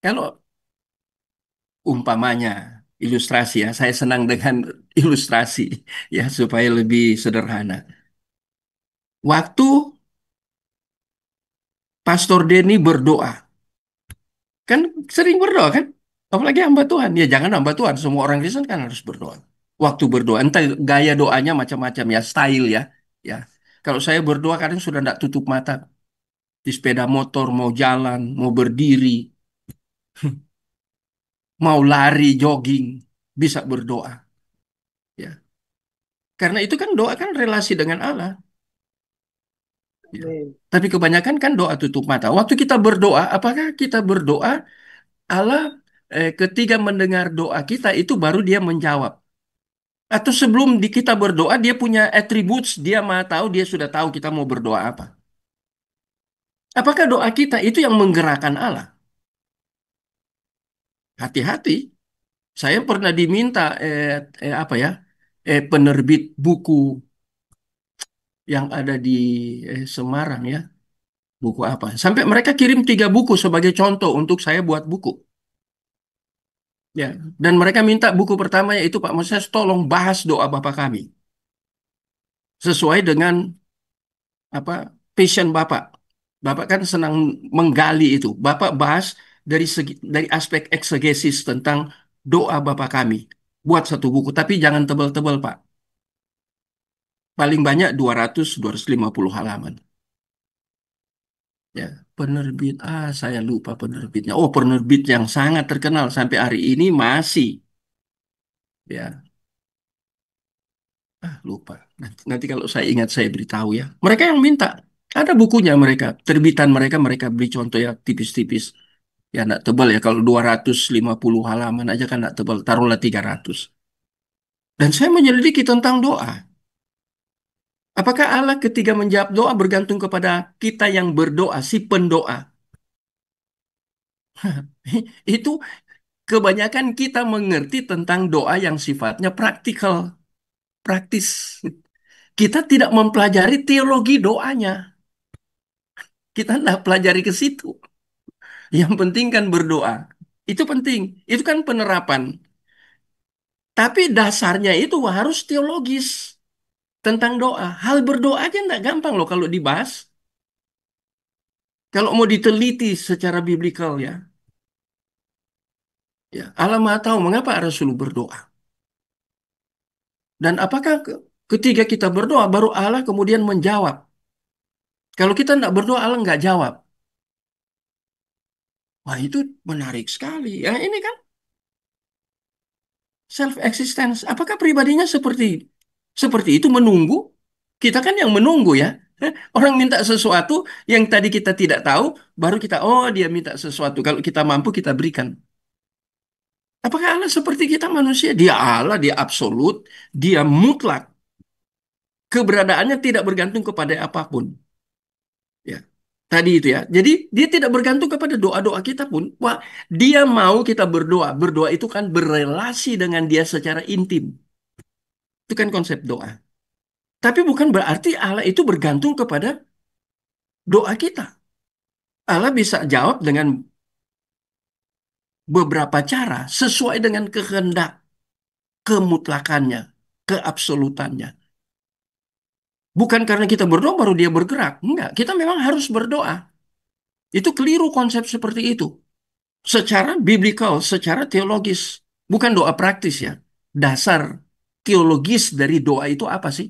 Kalau umpamanya ilustrasi ya, saya senang dengan ilustrasi ya supaya lebih sederhana. Waktu Pastor Denny berdoa, kan sering berdoa kan? Apalagi hamba Tuhan. Ya jangan hamba Tuhan, semua orang Kristen kan harus berdoa. Waktu berdoa, entah gaya doanya macam-macam ya, style ya. Ya. Kalau saya berdoa kadang sudah tidak tutup mata. Di sepeda motor, mau jalan, mau berdiri, mau lari, jogging, bisa berdoa. Ya. Karena itu kan doa kan relasi dengan Allah. Ya. Amin. Tapi kebanyakan kan doa tutup mata. Waktu kita berdoa, apakah kita berdoa Allah ketika mendengar doa kita itu baru dia menjawab? Atau sebelum kita berdoa dia punya attributes, dia mah tahu, dia sudah tahu kita mau berdoa apa. Apakah doa kita itu yang menggerakkan Allah? Hati-hati. Saya pernah diminta apa ya? Penerbit buku yang ada di Semarang ya. Buku apa? Sampai mereka kirim 3 buku sebagai contoh untuk saya buat buku. Ya, dan mereka minta buku pertamanya itu Pak Moses tolong bahas doa Bapa kami sesuai dengan apa passion Bapak. Bapak kan senang menggali itu. Bapak bahas dari aspek eksegesis tentang doa Bapa kami. Buat satu buku, tapi jangan tebal-tebal, Pak. Paling banyak 200-250 halaman. Ya, penerbit saya lupa penerbitnya. Oh, penerbit yang sangat terkenal sampai hari ini masih ya. Lupa. Nanti kalau saya ingat saya beritahu ya. Mereka yang minta. Ada bukunya mereka. Terbitan mereka, mereka beli contoh ya tipis-tipis. Ya enggak tebal ya. Kalau 250 halaman aja kan enggak tebal. Taruhlah 300. Dan saya menyelidiki tentang doa. Apakah Allah ketika menjawab doa bergantung kepada kita yang berdoa, si pendoa? Itu kebanyakan kita mengerti tentang doa yang sifatnya praktikal, praktis. Kita tidak mempelajari teologi doanya. Kita tidak pelajari ke situ. Yang penting kan berdoa. Itu penting. Itu kan penerapan. Tapi dasarnya itu harus teologis tentang doa. Hal berdoa aja nggak gampang loh kalau dibahas. Kalau mau diteliti secara biblikal ya. Ya, Allah Maha tahu mengapa Rasul berdoa. Dan apakah ketika kita berdoa baru Allah kemudian menjawab. Kalau kita tidak berdoa Allah nggak jawab. Wah itu menarik sekali. Ya ini kan self existence. Apakah pribadinya seperti itu menunggu? Kita kan yang menunggu ya. Orang minta sesuatu yang tadi kita tidak tahu, baru kita oh dia minta sesuatu. Kalau kita mampu kita berikan. Apakah Allah seperti kita manusia? Dia Allah, dia absolut, dia mutlak. Keberadaannya tidak bergantung kepada apapun. Ya. Tadi itu ya. Jadi dia tidak bergantung kepada doa-doa kita pun. Wah, dia mau kita berdoa. Berdoa itu kan berelasi dengan dia secara intim. Itu kan konsep doa. Tapi bukan berarti Allah itu bergantung kepada doa kita. Allah bisa jawab dengan beberapa cara sesuai dengan kehendak, kemutlakannya, keabsolutannya. Bukan karena kita berdoa baru dia bergerak. Enggak, kita memang harus berdoa. Itu keliru konsep seperti itu. Secara biblikal, secara teologis. Bukan doa praktis ya. Dasar teologis dari doa itu apa sih?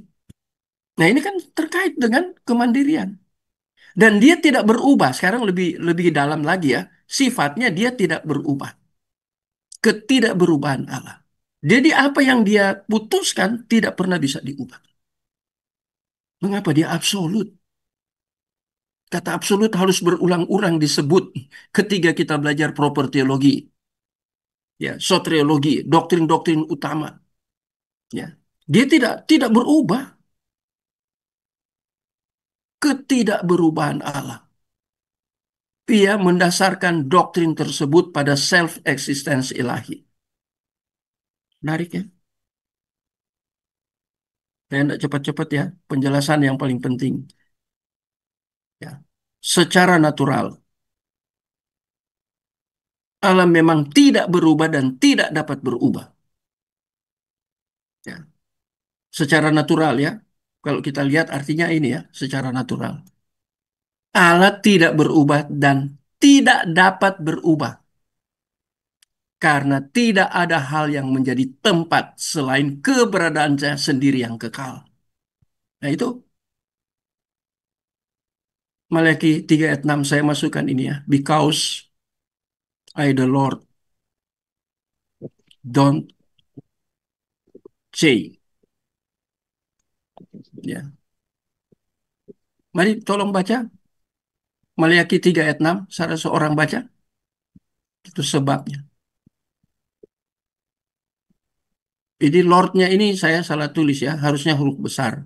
Nah ini kan terkait dengan kemandirian. Dan dia tidak berubah. Sekarang lebih lebih dalam lagi ya. sifatnya dia tidak berubah. Ketidakberubahan Allah. Jadi apa yang dia putuskan tidak pernah bisa diubah. Mengapa dia absolut? Kata absolut harus berulang-ulang disebut ketika kita belajar proper teologi, ya, soteriologi, doktrin-doktrin utama, ya. Dia tidak berubah. Ketidakberubahan Allah. Ia mendasarkan doktrin tersebut pada self-existence ilahi. Menarik ya? Saya tidak cepat-cepat ya. Penjelasan yang paling penting. Ya. Secara natural, Allah memang tidak berubah dan tidak dapat berubah. Ya. Secara natural ya. Kalau kita lihat artinya ini ya, secara natural. Allah tidak berubah dan tidak dapat berubah. Karena tidak ada hal yang menjadi tempat selain keberadaannya sendiri yang kekal. Nah itu Maliaki 3 ayat 6 saya masukkan ini ya. Because I the Lord don't change. Ya. Mari tolong baca Maliaki 3 ayat 6. Salah seorang baca. Itu sebabnya. Jadi Lordnya ini saya salah tulis ya. Harusnya huruf besar.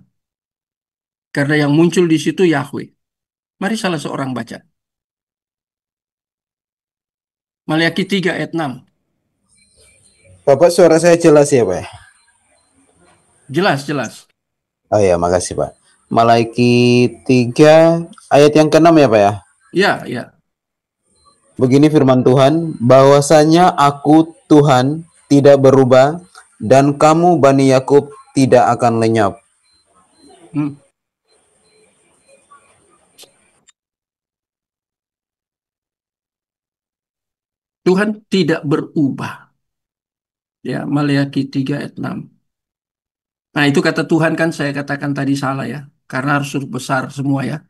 Karena yang muncul di situ Yahweh. Mari salah seorang baca. Maliaki 3 ayat 6. Bapak, suara saya jelas ya, Pak? Jelas, jelas. Oh ya, makasih, Pak. Malaiki 3 ayat yang ke-6 ya, Pak ya? Ya, ya. Begini firman Tuhan, bahwasanya aku Tuhan tidak berubah dan kamu Bani Yakub tidak akan lenyap. Hmm. Tuhan tidak berubah. Ya, Maliaki 3 ayat 6. Nah, itu kata Tuhan kan saya katakan tadi salah ya. Karena harus huruf besar semua ya.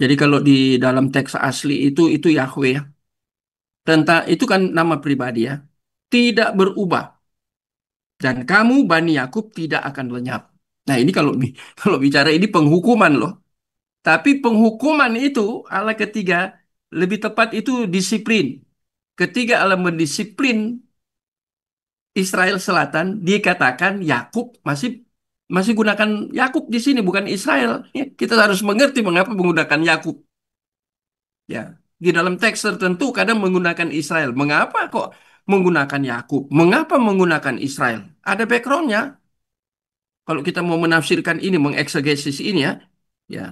Jadi kalau di dalam teks asli itu Yahweh ya. Tentang itu kan nama pribadi ya. Tidak berubah. Dan kamu Bani Yakub tidak akan lenyap. Nah, ini kalau kalau bicara ini penghukuman loh. Tapi penghukuman itu Allah ketiga lebih tepat itu disiplin. Ketika Allah mendisiplin Israel Selatan, dikatakan Yakub masih masih gunakan Yakub di sini bukan Israel. Ya, kita harus mengerti mengapa menggunakan Yakub. Ya, di dalam teks tertentu kadang menggunakan Israel. Mengapa kok menggunakan Yakub? Mengapa menggunakan Israel? Ada backgroundnya. Kalau kita mau menafsirkan ini, mengeksegesis ini ya, ya.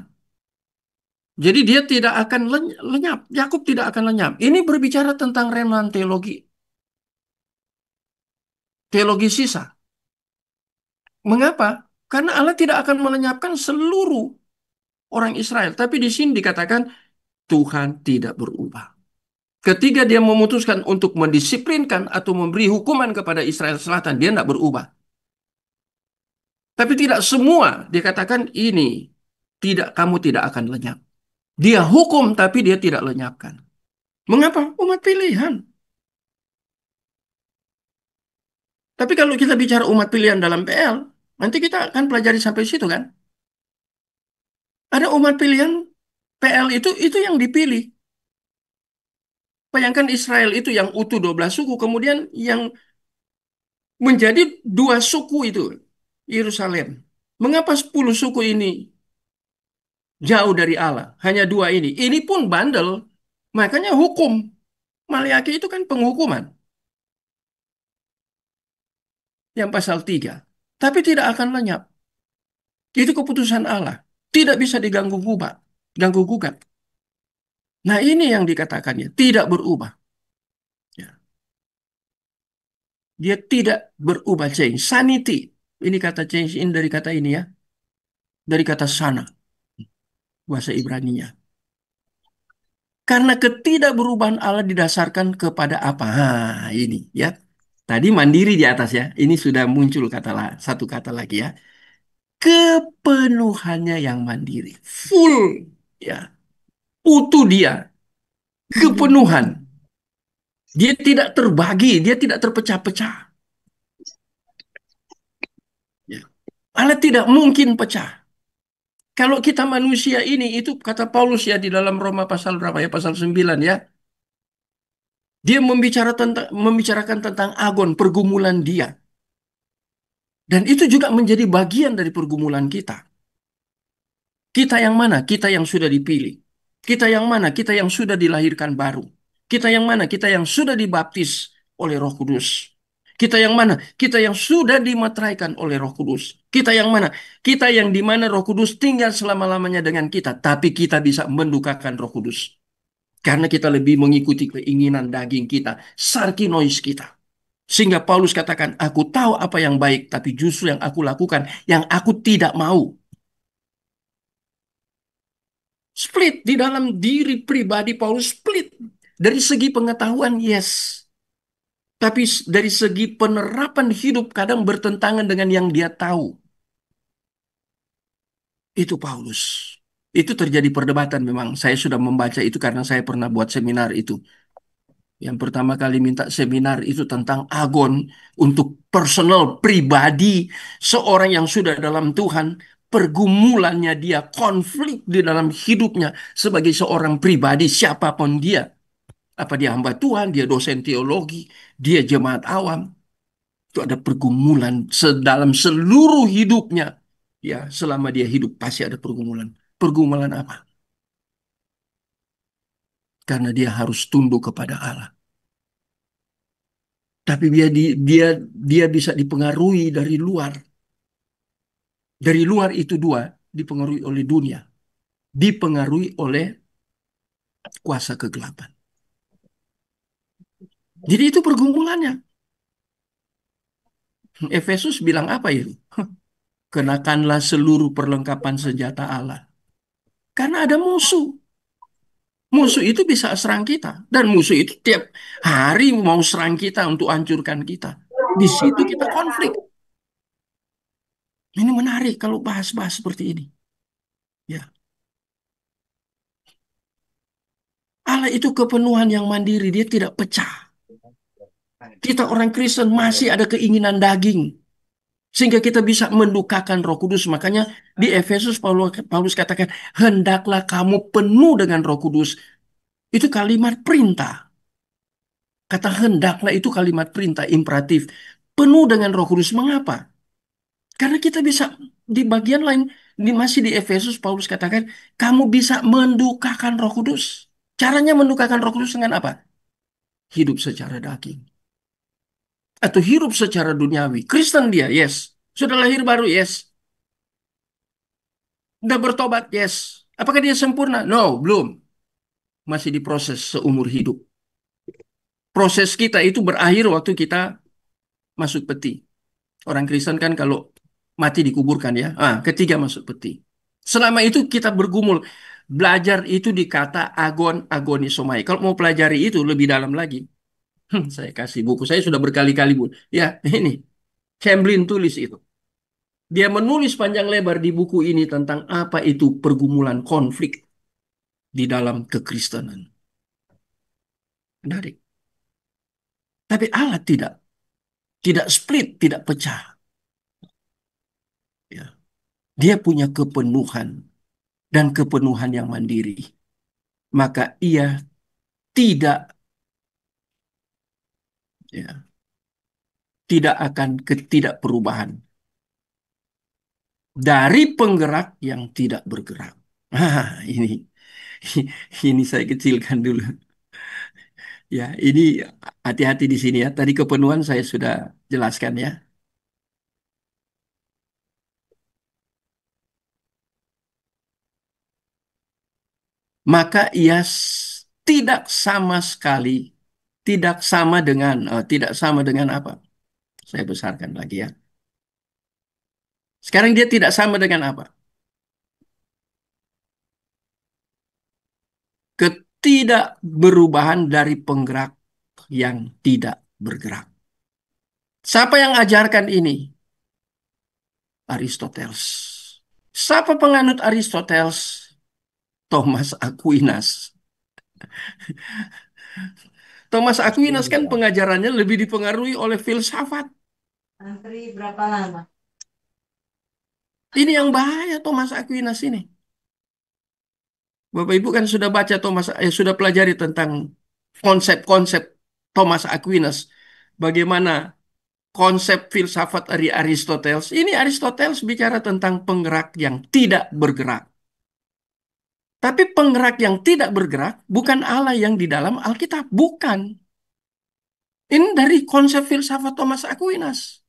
Jadi dia tidak akan lenyap. Yakub tidak akan lenyap. Ini berbicara tentang remnant teologi, teologi sisa. Mengapa? Karena Allah tidak akan melenyapkan seluruh orang Israel. Tapi di sini dikatakan Tuhan tidak berubah. Ketika dia memutuskan untuk mendisiplinkan atau memberi hukuman kepada Israel Selatan, dia tidak berubah. Tapi tidak semua dikatakan ini kamu tidak akan lenyap. Dia hukum tapi dia tidak lenyapkan. Mengapa? Umat pilihan. Tapi kalau kita bicara umat pilihan dalam PL, nanti kita akan pelajari sampai situ kan. Ada umat pilihan PL itu yang dipilih. Bayangkan Israel itu yang utuh 12 suku, kemudian yang menjadi dua suku itu, Yerusalem. Mengapa 10 suku ini jauh dari Allah? Hanya dua ini. Ini pun bandel. Makanya hukum. Maliaki itu kan penghukuman. Yang pasal 3. Tapi tidak akan lenyap. Itu keputusan Allah. Tidak bisa diganggu gugat. Ganggu gugat. Nah ini yang dikatakannya. Tidak berubah. Ya. Dia tidak berubah change. Sanity. Ini kata change ini dari kata ini ya. Dari kata sana. Bahasa Ibraninya. Karena ketidakberubahan Allah didasarkan kepada apa? Nah, ini ya. Tadi mandiri di atas ya. Ini sudah muncul satu kata lagi ya. Kepenuhannya yang mandiri. Full ya. Utuh dia. Kepenuhan. Dia tidak terbagi, dia tidak terpecah-pecah. Ya. Allah tidak mungkin pecah. Kalau kita manusia ini, itu kata Paulus ya di dalam Roma pasal berapa ya? Pasal 9 ya. Dia membicarakan tentang agon, pergumulan dia. Dan itu juga menjadi bagian dari pergumulan kita. Kita yang mana? Kita yang sudah dipilih. Kita yang mana? Kita yang sudah dilahirkan baru. Kita yang mana? Kita yang sudah dibaptis oleh Roh Kudus. Kita yang mana? Kita yang sudah dimeteraikan oleh Roh Kudus. Kita yang mana? Kita yang di mana Roh Kudus tinggal selama-lamanya dengan kita, tapi kita bisa mendukakan Roh Kudus. Karena kita lebih mengikuti keinginan daging kita, sarkinois kita. Sehingga Paulus katakan, aku tahu apa yang baik, tapi justru yang aku lakukan, yang aku tidak mau. Split di dalam diri pribadi Paulus, split. Dari segi pengetahuan, yes. Tapi dari segi penerapan hidup kadang bertentangan dengan yang dia tahu. Itu Paulus. Itu terjadi perdebatan memang. Saya sudah membaca itu karena saya pernah buat seminar itu. Yang pertama kali minta seminar itu tentang agon untuk personal pribadi seorang yang sudah dalam Tuhan, pergumulannya dia, konflik di dalam hidupnya sebagai seorang pribadi siapapun dia. Apa dia hamba Tuhan, dia dosen teologi, dia jemaat awam. Itu ada pergumulan dalam seluruh hidupnya. Ya, selama dia hidup pasti ada pergumulan. Pergumulan apa? Karena dia harus tunduk kepada Allah. Tapi dia bisa dipengaruhi dari luar. Dari luar itu dua, dipengaruhi oleh dunia, dipengaruhi oleh kuasa kegelapan. Jadi itu pergumulannya. Efesus bilang apa itu? Kenakanlah seluruh perlengkapan senjata Allah. Karena ada musuh. Musuh itu bisa serang kita. Dan musuh itu tiap hari mau serang kita untuk hancurkan kita. Di situ kita konflik. Ini menarik kalau bahas-bahas seperti ini. Ya, Allah itu kepenuhan yang mandiri, dia tidak pecah. Kita orang Kristen masih ada keinginan daging. Sehingga kita bisa mendukakan Roh Kudus. Makanya di Efesus Paulus katakan, hendaklah kamu penuh dengan Roh Kudus. Itu kalimat perintah. Kata hendaklah itu kalimat perintah, imperatif. Penuh dengan Roh Kudus. Mengapa? Karena kita bisa di bagian lain, masih di Efesus Paulus katakan, kamu bisa mendukakan Roh Kudus. Caranya mendukakan Roh Kudus dengan apa? Hidup secara daging. Atau hidup secara duniawi. Kristen dia, yes. Sudah lahir baru, yes. Sudah bertobat, yes. Apakah dia sempurna? No, belum. Masih diproses seumur hidup. Proses kita itu berakhir waktu kita masuk peti. Orang Kristen kan kalau mati dikuburkan ya. Ketiga masuk peti. Selama itu kita bergumul. Belajar itu dikata agon agonisomai. Kalau mau pelajari itu lebih dalam lagi. Saya kasih buku. Saya sudah berkali-kali, Bu. Ya, ini. Chamberlain tulis itu. Dia menulis panjang lebar di buku ini tentang apa itu pergumulan konflik di dalam kekristenan. Menarik. Tapi Allah tidak. Tidak split, tidak pecah. Ya. Dia punya kepenuhan dan kepenuhan yang mandiri. Maka ia tidak ya, tidak akan ketidakperubahan dari penggerak yang tidak bergerak. Ini ini saya kecilkan dulu. Ya, ini hati-hati di sini ya. Tadi kepenuhan saya sudah jelaskan ya. Maka ia tidak sama sekali, tidak sama dengan apa? Saya besarkan lagi ya. Sekarang dia tidak sama dengan apa? Ketidakberubahan dari penggerak yang tidak bergerak. Siapa yang ajarkan ini? Aristoteles. Siapa penganut Aristoteles? Thomas Aquinas. Thomas Aquinas kan pengajarannya lebih dipengaruhi oleh filsafat. Antri berapa lama? Ini yang bahaya Thomas Aquinas ini. Bapak Ibu kan sudah baca sudah pelajari tentang konsep-konsep Thomas Aquinas. Bagaimana konsep filsafat dari Aristoteles. Ini Aristoteles bicara tentang penggerak yang tidak bergerak. Tapi penggerak yang tidak bergerak bukan Allah yang di dalam Alkitab. Bukan. Ini dari konsep filsafat Thomas Aquinas.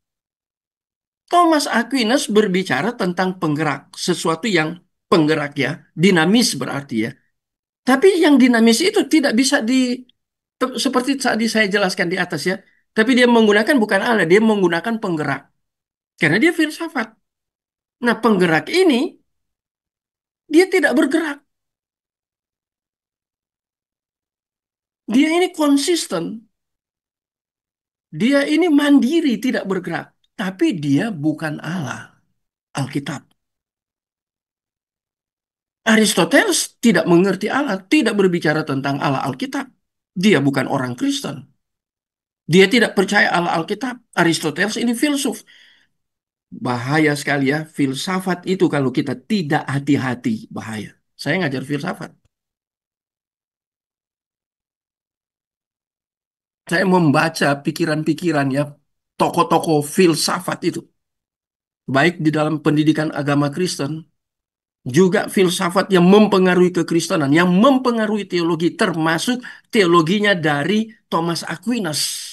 Thomas Aquinas berbicara tentang penggerak. Sesuatu yang penggerak ya. Dinamis berarti ya. Tapi yang dinamis itu tidak bisa seperti tadi saya jelaskan di atas ya. Tapi dia menggunakan bukan Allah, dia menggunakan penggerak. Karena dia filsafat. Nah, penggerak ini dia tidak bergerak. Dia ini konsisten. Dia ini mandiri, tidak bergerak. Tapi dia bukan Allah. Alkitab. Aristoteles tidak mengerti Allah, tidak berbicara tentang Allah Alkitab. Dia bukan orang Kristen. Dia tidak percaya Allah Alkitab. Aristoteles ini filsuf. Bahaya sekali ya, filsafat itu kalau kita tidak hati-hati, bahaya. Saya ngajar filsafat. Saya membaca pikiran-pikiran ya, tokoh-tokoh filsafat itu. Baik di dalam pendidikan agama Kristen, juga filsafat yang mempengaruhi kekristenan, yang mempengaruhi teologi, termasuk teologinya dari Thomas Aquinas.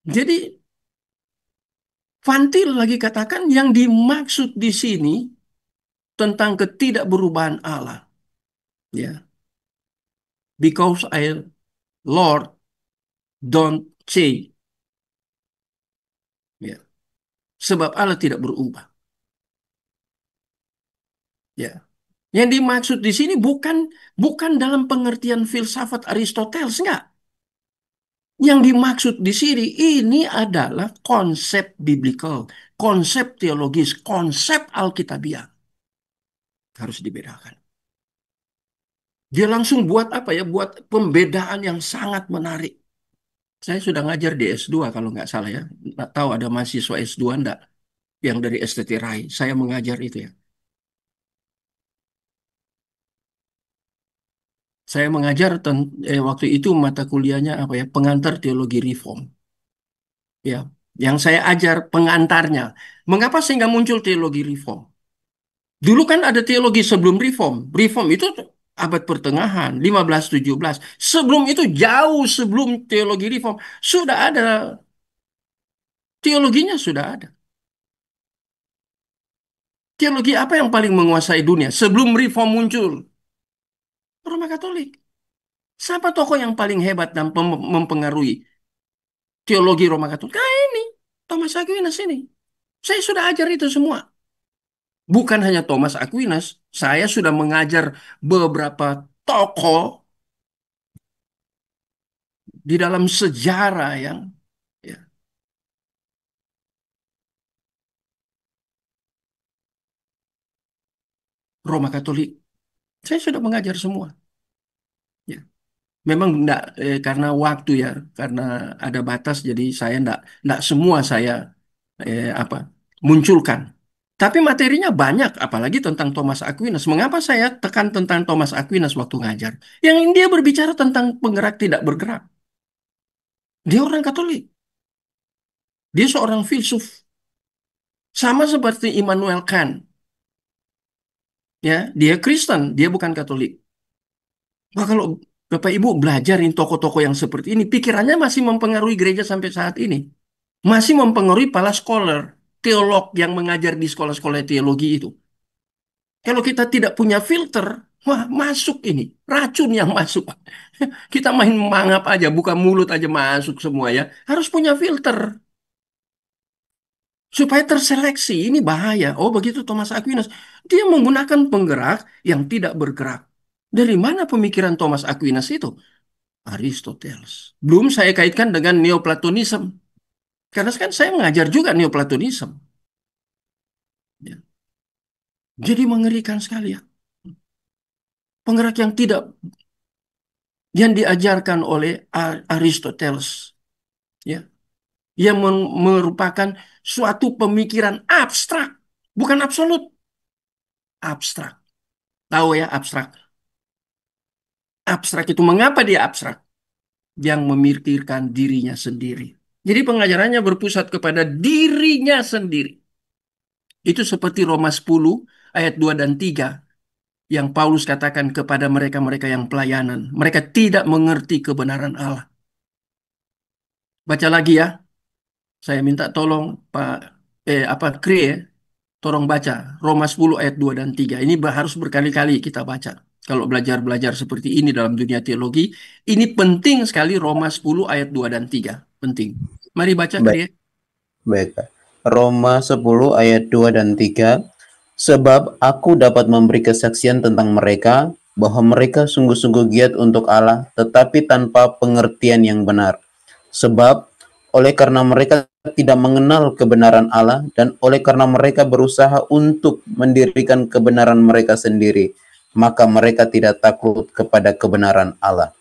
Jadi, Van Til lagi katakan yang dimaksud di sini tentang ketidakberubahan Allah. Ya, because I Lord don't change. Ya, sebab Allah tidak berubah. Ya, yang dimaksud di sini bukan dalam pengertian filsafat Aristoteles, enggak. Yang dimaksud di sini ini adalah konsep biblical, konsep teologis, konsep Alkitabiah. Harus dibedakan. Dia langsung buat apa ya? Buat pembedaan yang sangat menarik. Saya sudah ngajar di S2 kalau nggak salah ya. Nggak tahu ada mahasiswa S2 enggak yang dari STT Rai. Saya mengajar itu ya. Saya mengajar waktu itu mata kuliahnya apa ya? Pengantar teologi reform. Ya, yang saya ajar pengantarnya. Mengapa sehingga muncul teologi reform? Dulu kan ada teologi sebelum reform. Reform itu abad pertengahan, 15-17. Sebelum itu jauh sebelum teologi reform sudah ada teologinya sudah ada. Teologi apa yang paling menguasai dunia sebelum reform muncul? Roma Katolik. Siapa tokoh yang paling hebat dan mempengaruhi teologi Roma Katolik? Nah ini, Thomas Aquinas ini. Saya sudah ajar itu semua. Bukan hanya Thomas Aquinas, saya sudah mengajar beberapa tokoh di dalam sejarah yang ya, Roma Katolik. Saya sudah mengajar semua. Ya. Memang enggak, karena waktu ya, karena ada batas, jadi saya enggak semua saya apa munculkan. Tapi materinya banyak, apalagi tentang Thomas Aquinas. Mengapa saya tekan tentang Thomas Aquinas waktu ngajar? Yang dia berbicara tentang penggerak tidak bergerak. Dia orang Katolik. Dia seorang filsuf. Sama seperti Immanuel Kant. Ya, dia Kristen, dia bukan Katolik. Wah, kalau Bapak Ibu belajarin tokoh-tokoh yang seperti ini, pikirannya masih mempengaruhi gereja sampai saat ini. Masih mempengaruhi para scholar, teolog yang mengajar di sekolah-sekolah teologi itu. Kalau kita tidak punya filter, wah masuk ini, racun yang masuk. Kita main mangap aja, buka mulut aja masuk semua ya. Harus punya filter. Supaya terseleksi, ini bahaya. Oh begitu Thomas Aquinas. Dia menggunakan penggerak yang tidak bergerak. Dari mana pemikiran Thomas Aquinas itu? Aristoteles. Belum saya kaitkan dengan Neoplatonisme. Karena kan saya mengajar juga Neoplatonisme. Ya. Jadi mengerikan sekali ya. Penggerak yang diajarkan oleh Aristoteles, ya, yang merupakan suatu pemikiran abstrak, bukan absolut, abstrak. Tahu ya abstrak? Abstrak itu mengapa dia abstrak? Yang memikirkan dirinya sendiri. Jadi pengajarannya berpusat kepada dirinya sendiri. Itu seperti Roma 10 ayat 2 dan 3 yang Paulus katakan kepada mereka-mereka yang pelayanan. Mereka tidak mengerti kebenaran Allah. Baca lagi ya. Saya minta tolong Pak Kri ya, tolong baca Roma 10 ayat 2 dan 3. Ini harus berkali-kali kita baca. Kalau belajar-belajar seperti ini dalam dunia teologi, ini penting sekali Roma 10 ayat 2 dan 3. Penting. Mari baca Kri Baik, ya. baik. Roma 10 ayat 2 dan 3. Sebab aku dapat memberi kesaksian tentang mereka bahwa mereka sungguh-sungguh giat untuk Allah, tetapi tanpa pengertian yang benar. Sebab oleh karena mereka tidak mengenal kebenaran Allah dan oleh karena mereka berusaha untuk mendirikan kebenaran mereka sendiri, maka mereka tidak takut kepada kebenaran Allah.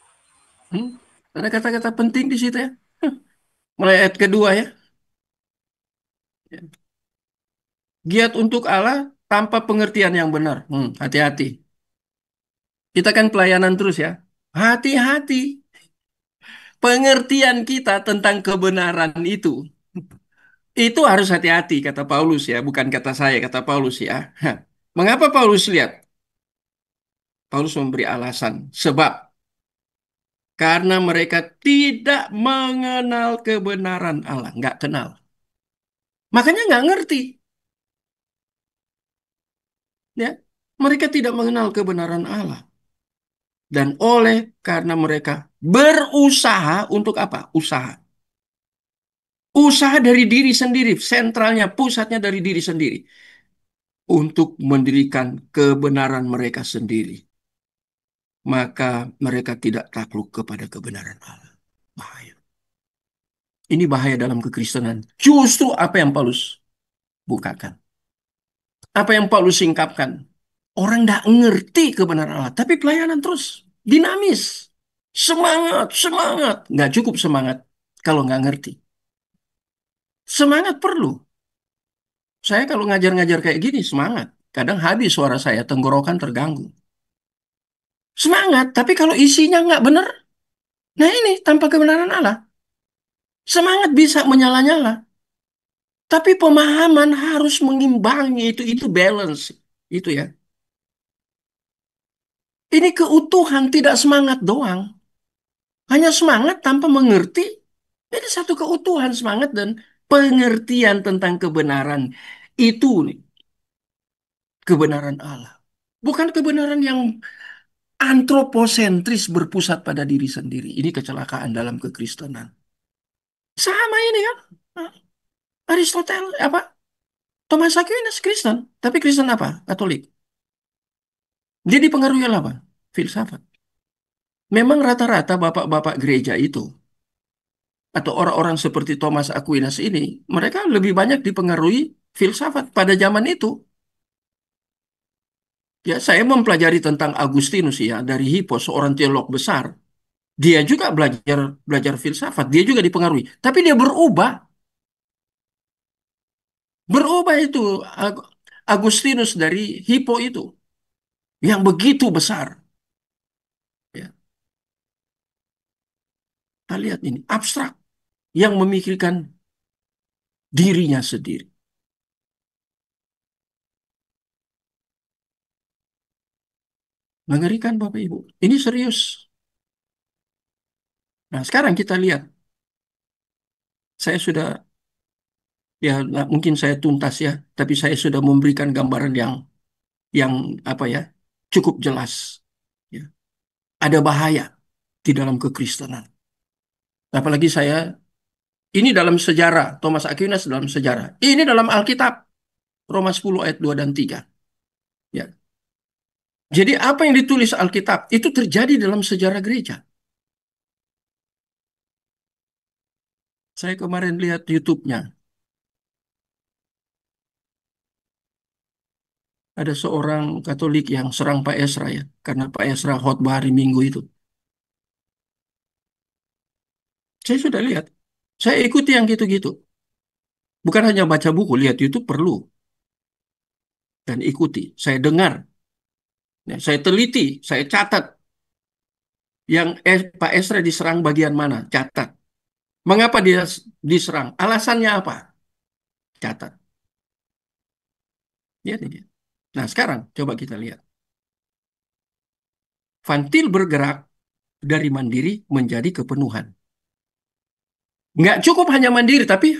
Hmm? Ada kata-kata penting di situ ya. Mulai ayat kedua ya. Giat untuk Allah tanpa pengertian yang benar. Hati-hati. Kita kan pelayanan terus ya. Hati-hati. Pengertian kita tentang kebenaran itu harus hati-hati kata Paulus ya, bukan kata saya, kata Paulus ya. Hah. Mengapa Paulus lihat? Paulus memberi alasan. Sebab karena mereka tidak mengenal kebenaran Allah, nggak kenal. Makanya nggak ngerti, ya. Mereka tidak mengenal kebenaran Allah. Dan oleh karena mereka berusaha untuk apa? Usaha. Usaha dari diri sendiri, sentralnya, pusatnya dari diri sendiri. Untuk mendirikan kebenaran mereka sendiri. Maka mereka tidak takluk kepada kebenaran Allah. Bahaya. Ini bahaya dalam kekristenan. Justru apa yang Paulus bukakan. Apa yang Paulus singkapkan. Orang tidak ngerti kebenaran Allah. Tapi pelayanan terus. Dinamis. Semangat, semangat. Nggak cukup semangat kalau nggak ngerti. Semangat perlu. Saya kalau ngajar-ngajar kayak gini, semangat. Kadang habis suara saya, tenggorokan terganggu. Semangat, tapi kalau isinya nggak benar, nah ini tanpa kebenaran Allah. Semangat bisa menyala-nyala, tapi pemahaman harus mengimbangi itu balance. Itu ya. Ini keutuhan, tidak semangat doang. Hanya semangat tanpa mengerti. Ini satu keutuhan semangat dan pengertian tentang kebenaran. Itu nih, kebenaran Allah. Bukan kebenaran yang antroposentris berpusat pada diri sendiri. Ini kecelakaan dalam kekristenan. Sama ini kan. Aristoteles apa? Thomas Aquinas Kristen, tapi Kristen apa? Katolik. Dia dipengaruhi oleh apa? Filsafat. Memang rata-rata bapak-bapak gereja itu atau orang-orang seperti Thomas Aquinas ini, mereka lebih banyak dipengaruhi filsafat pada zaman itu. Ya, saya mempelajari tentang Agustinus ya dari Hippo, seorang teolog besar. Dia juga belajar belajar filsafat, dia juga dipengaruhi. Tapi dia berubah, berubah itu Agustinus dari Hippo itu yang begitu besar. Ya, kita lihat ini abstrak yang memikirkan dirinya sendiri. Mengerikan Bapak Ibu. Ini serius. Nah, sekarang kita lihat. Saya sudah, ya mungkin saya tuntas ya, tapi saya sudah memberikan gambaran yang apa ya, cukup jelas. Ya. Ada bahaya di dalam kekristenan. Apalagi ini dalam sejarah, Thomas Aquinas dalam sejarah. Ini dalam Alkitab, Roma 10 ayat 2 dan 3. Ya. Jadi apa yang ditulis Alkitab, itu terjadi dalam sejarah gereja. Saya kemarin lihat YouTube-nya. Ada seorang Katolik yang serang Pak Esra ya, karena Pak Esra khotbah hari Minggu itu. Saya sudah lihat. Saya ikuti yang gitu-gitu. Bukan hanya baca buku, lihat YouTube perlu. Dan ikuti. Saya dengar. Ya, saya teliti. Saya catat. Yang Pak Esra diserang bagian mana? Catat. Mengapa dia diserang? Alasannya apa? Catat. Ya, ini dia. Nah, sekarang coba kita lihat. Fantil bergerak dari mandiri menjadi kepenuhan. Nggak cukup hanya mandiri, tapi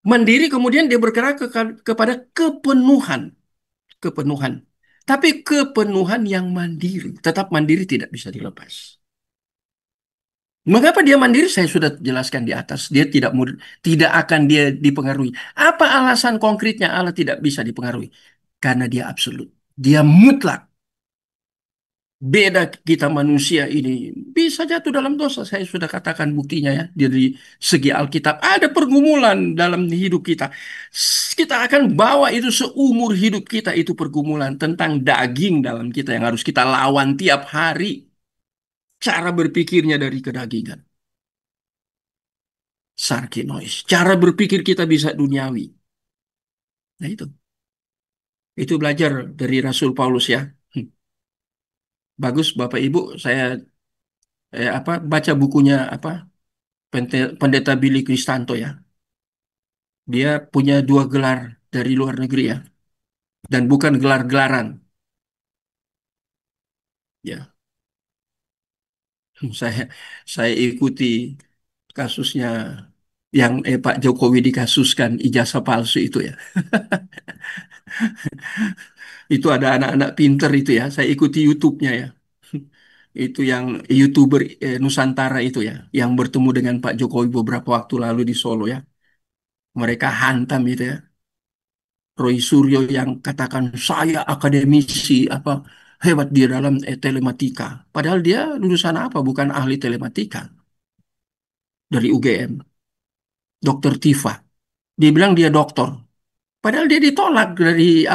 mandiri kemudian dia bergerak kepada kepenuhan. Kepenuhan. Tapi kepenuhan yang mandiri. Tetap mandiri tidak bisa dilepas. Mengapa dia mandiri? Saya sudah jelaskan di atas. Dia tidak akan dia dipengaruhi. Apa alasan konkretnya Allah tidak bisa dipengaruhi? Karena dia absolut. Dia mutlak. Beda kita manusia ini bisa jatuh dalam dosa. Saya sudah katakan buktinya ya. Dari segi Alkitab ada pergumulan dalam hidup kita. Kita akan bawa itu seumur hidup kita itu pergumulan tentang daging dalam kita yang harus kita lawan tiap hari. Cara berpikirnya dari kedagingan. Sarkinois. Cara berpikir kita bisa duniawi. Nah itu. Itu belajar dari Rasul Paulus ya. Bagus Bapak Ibu, saya baca bukunya Pendeta Billy Kristanto ya. Dia punya 2 gelar dari luar negeri ya. Dan bukan gelar-gelaran. Ya, saya saya ikuti kasusnya yang Pak Jokowi dikasuskan ijazah palsu itu ya. Itu ada anak-anak pinter itu ya. Saya ikuti YouTube-nya ya. Itu yang YouTuber Nusantara itu ya, yang bertemu dengan Pak Jokowi beberapa waktu lalu di Solo ya. Mereka hantam itu ya. Roy Suryo yang katakan saya akademisi hebat di dalam telematika. Padahal dia lulusan apa? Bukan ahli telematika dari UGM. Dokter Tifa. Dia bilang dia doktor. Padahal dia ditolak dari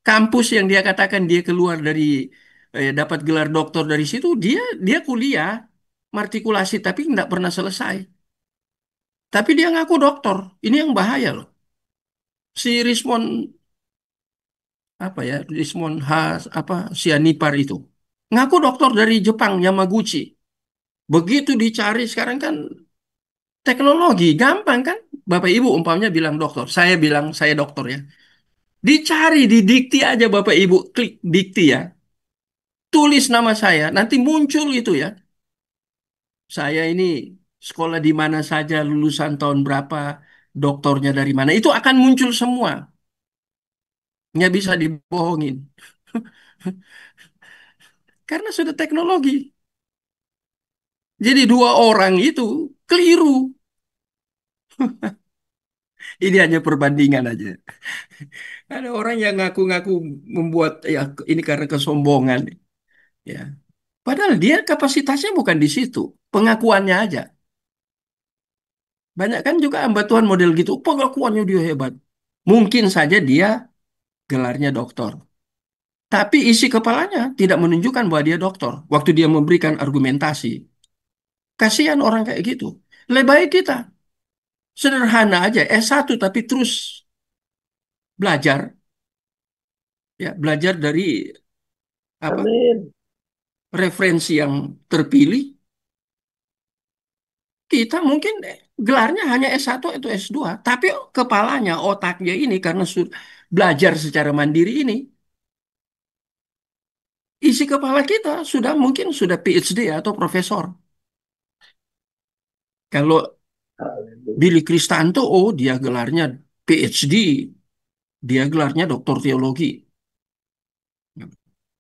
kampus yang dia katakan dia keluar dari dapat gelar doktor dari situ. Dia kuliah martikulasi tapi nggak pernah selesai. Tapi dia ngaku doktor. Ini yang bahaya loh. Si Rismon Rismon Sianipar itu ngaku dokter dari Jepang Yamaguchi. Begitu dicari sekarang kan teknologi gampang kan? Bapak Ibu umpamanya bilang dokter, saya bilang saya dokter ya. Dicari di dikti aja Bapak Ibu klik dikti ya. Tulis nama saya, nanti muncul itu ya. Saya ini sekolah di mana saja, lulusan tahun berapa, doktornya dari mana. Itu akan muncul semua. Nggak bisa dibohongin. Karena sudah teknologi. Jadi 2 orang itu keliru. Ini hanya perbandingan aja. Ada orang yang ngaku-ngaku membuat ya ini karena kesombongan. Ya. Padahal dia kapasitasnya bukan di situ. Pengakuannya aja. Banyak kan juga ambatuan model gitu. Pengakuannya dia hebat. Mungkin saja dia gelarnya doktor. Tapi isi kepalanya tidak menunjukkan bahwa dia doktor. Waktu dia memberikan argumentasi. Kasihan orang kayak gitu. Lebih baik kita. Sederhana aja. S1 tapi terus belajar. Ya, belajar dari apa referensi yang terpilih. Kita mungkin gelarnya hanya S1 atau S2. Tapi kepalanya, otaknya ini karena belajar secara mandiri ini. Isi kepala kita mungkin sudah PhD atau profesor. Kalau Billy Kristanto, oh dia gelarnya PhD, dia gelarnya doktor teologi.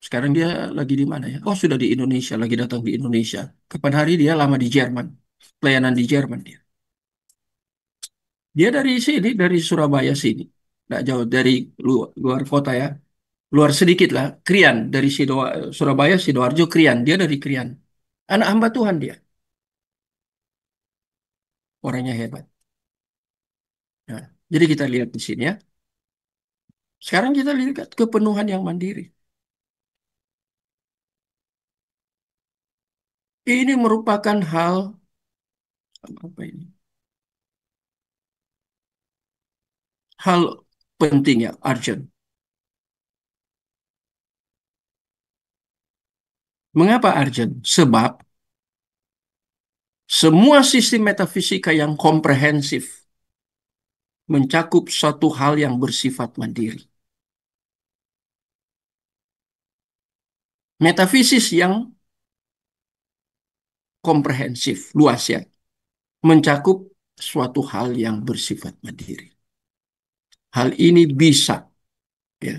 Sekarang dia lagi di mana ya? Oh sudah di Indonesia, lagi datang di Indonesia. Kapan hari dia lama di Jerman, pelayanan di Jerman dia. Dia dari sini, dari Surabaya sini, nggak jauh dari luar kota ya, luar sedikit lah. Krian dari Surabaya, Sidoarjo, Krian. Dia dari Krian. Anak hamba Tuhan dia, orangnya hebat. Nah, jadi kita lihat di sini ya. Sekarang kita lihat kepenuhan yang mandiri. Ini merupakan hal apa ini? Hal penting ya, urgent. Mengapa urgent? Sebab semua sistem metafisika yang komprehensif mencakup suatu hal yang bersifat mandiri. Metafisis yang komprehensif, luas ya, mencakup suatu hal yang bersifat mandiri. Hal ini bisa ya,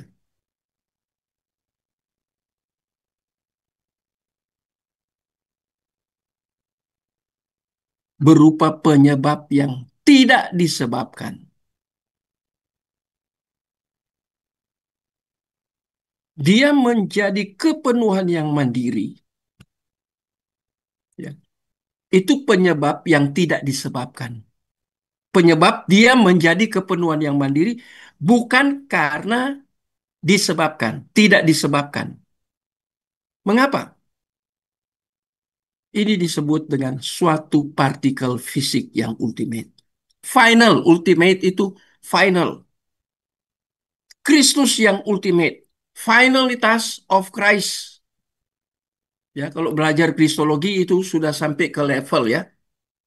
berupa penyebab yang tidak disebabkan. Dia menjadi kepenuhan yang mandiri. Ya. Itu penyebab yang tidak disebabkan. Penyebab dia menjadi kepenuhan yang mandiri bukan karena disebabkan, tidak disebabkan. Mengapa? Ini disebut dengan suatu partikel fisik yang ultimate. Final, ultimate itu final. Kristus yang ultimate. Finalitas of Christ. Ya, kalau belajar kristologi itu sudah sampai ke level ya.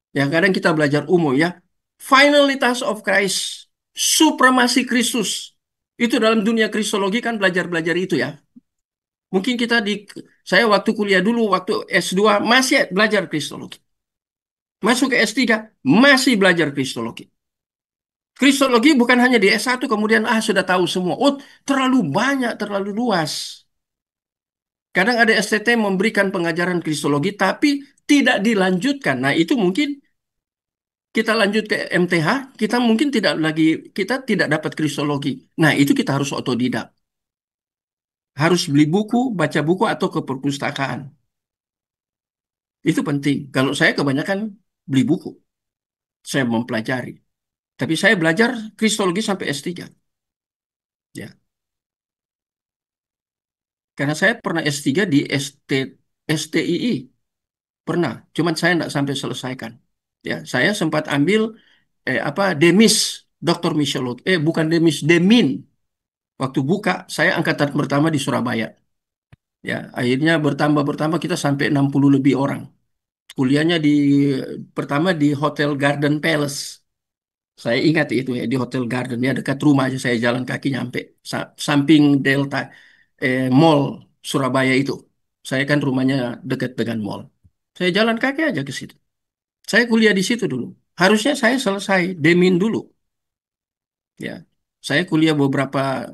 Ya, kadang kita belajar umum ya. Finalitas of Christ. Supremasi Kristus. Itu dalam dunia kristologi kan belajar-belajar itu ya. Mungkin saya waktu kuliah dulu, waktu S2 masih belajar kristologi. Masuk ke S3, masih belajar kristologi. Kristologi bukan hanya di S1 kemudian sudah tahu semua. Oh, terlalu banyak, terlalu luas. Kadang ada STT memberikan pengajaran kristologi tapi tidak dilanjutkan. Nah, itu mungkin kita lanjut ke MTH, kita tidak dapat kristologi. Nah, itu kita harus otodidak. Harus beli buku, baca buku atau ke perpustakaan. Itu penting. Kalau saya kebanyakan beli buku, saya mempelajari. Tapi saya belajar kristologi sampai S3. Ya. Karena saya pernah S3 di STII. Pernah. Cuman saya tidak sampai selesaikan. Ya, saya sempat ambil Demis, doktor misiologi. Bukan Demis, Demin. Waktu buka, saya angkatan pertama di Surabaya. Ya, akhirnya bertambah kita sampai 60 lebih orang. Kuliahnya pertama di Hotel Garden Palace. Saya ingat itu ya di Hotel Garden ya dekat rumah aja saya jalan kaki nyampe samping Delta Mall Surabaya itu. Saya kan rumahnya dekat dengan mall. Saya jalan kaki aja ke situ. Saya kuliah di situ dulu. Harusnya saya selesai Demin dulu ya. Saya kuliah beberapa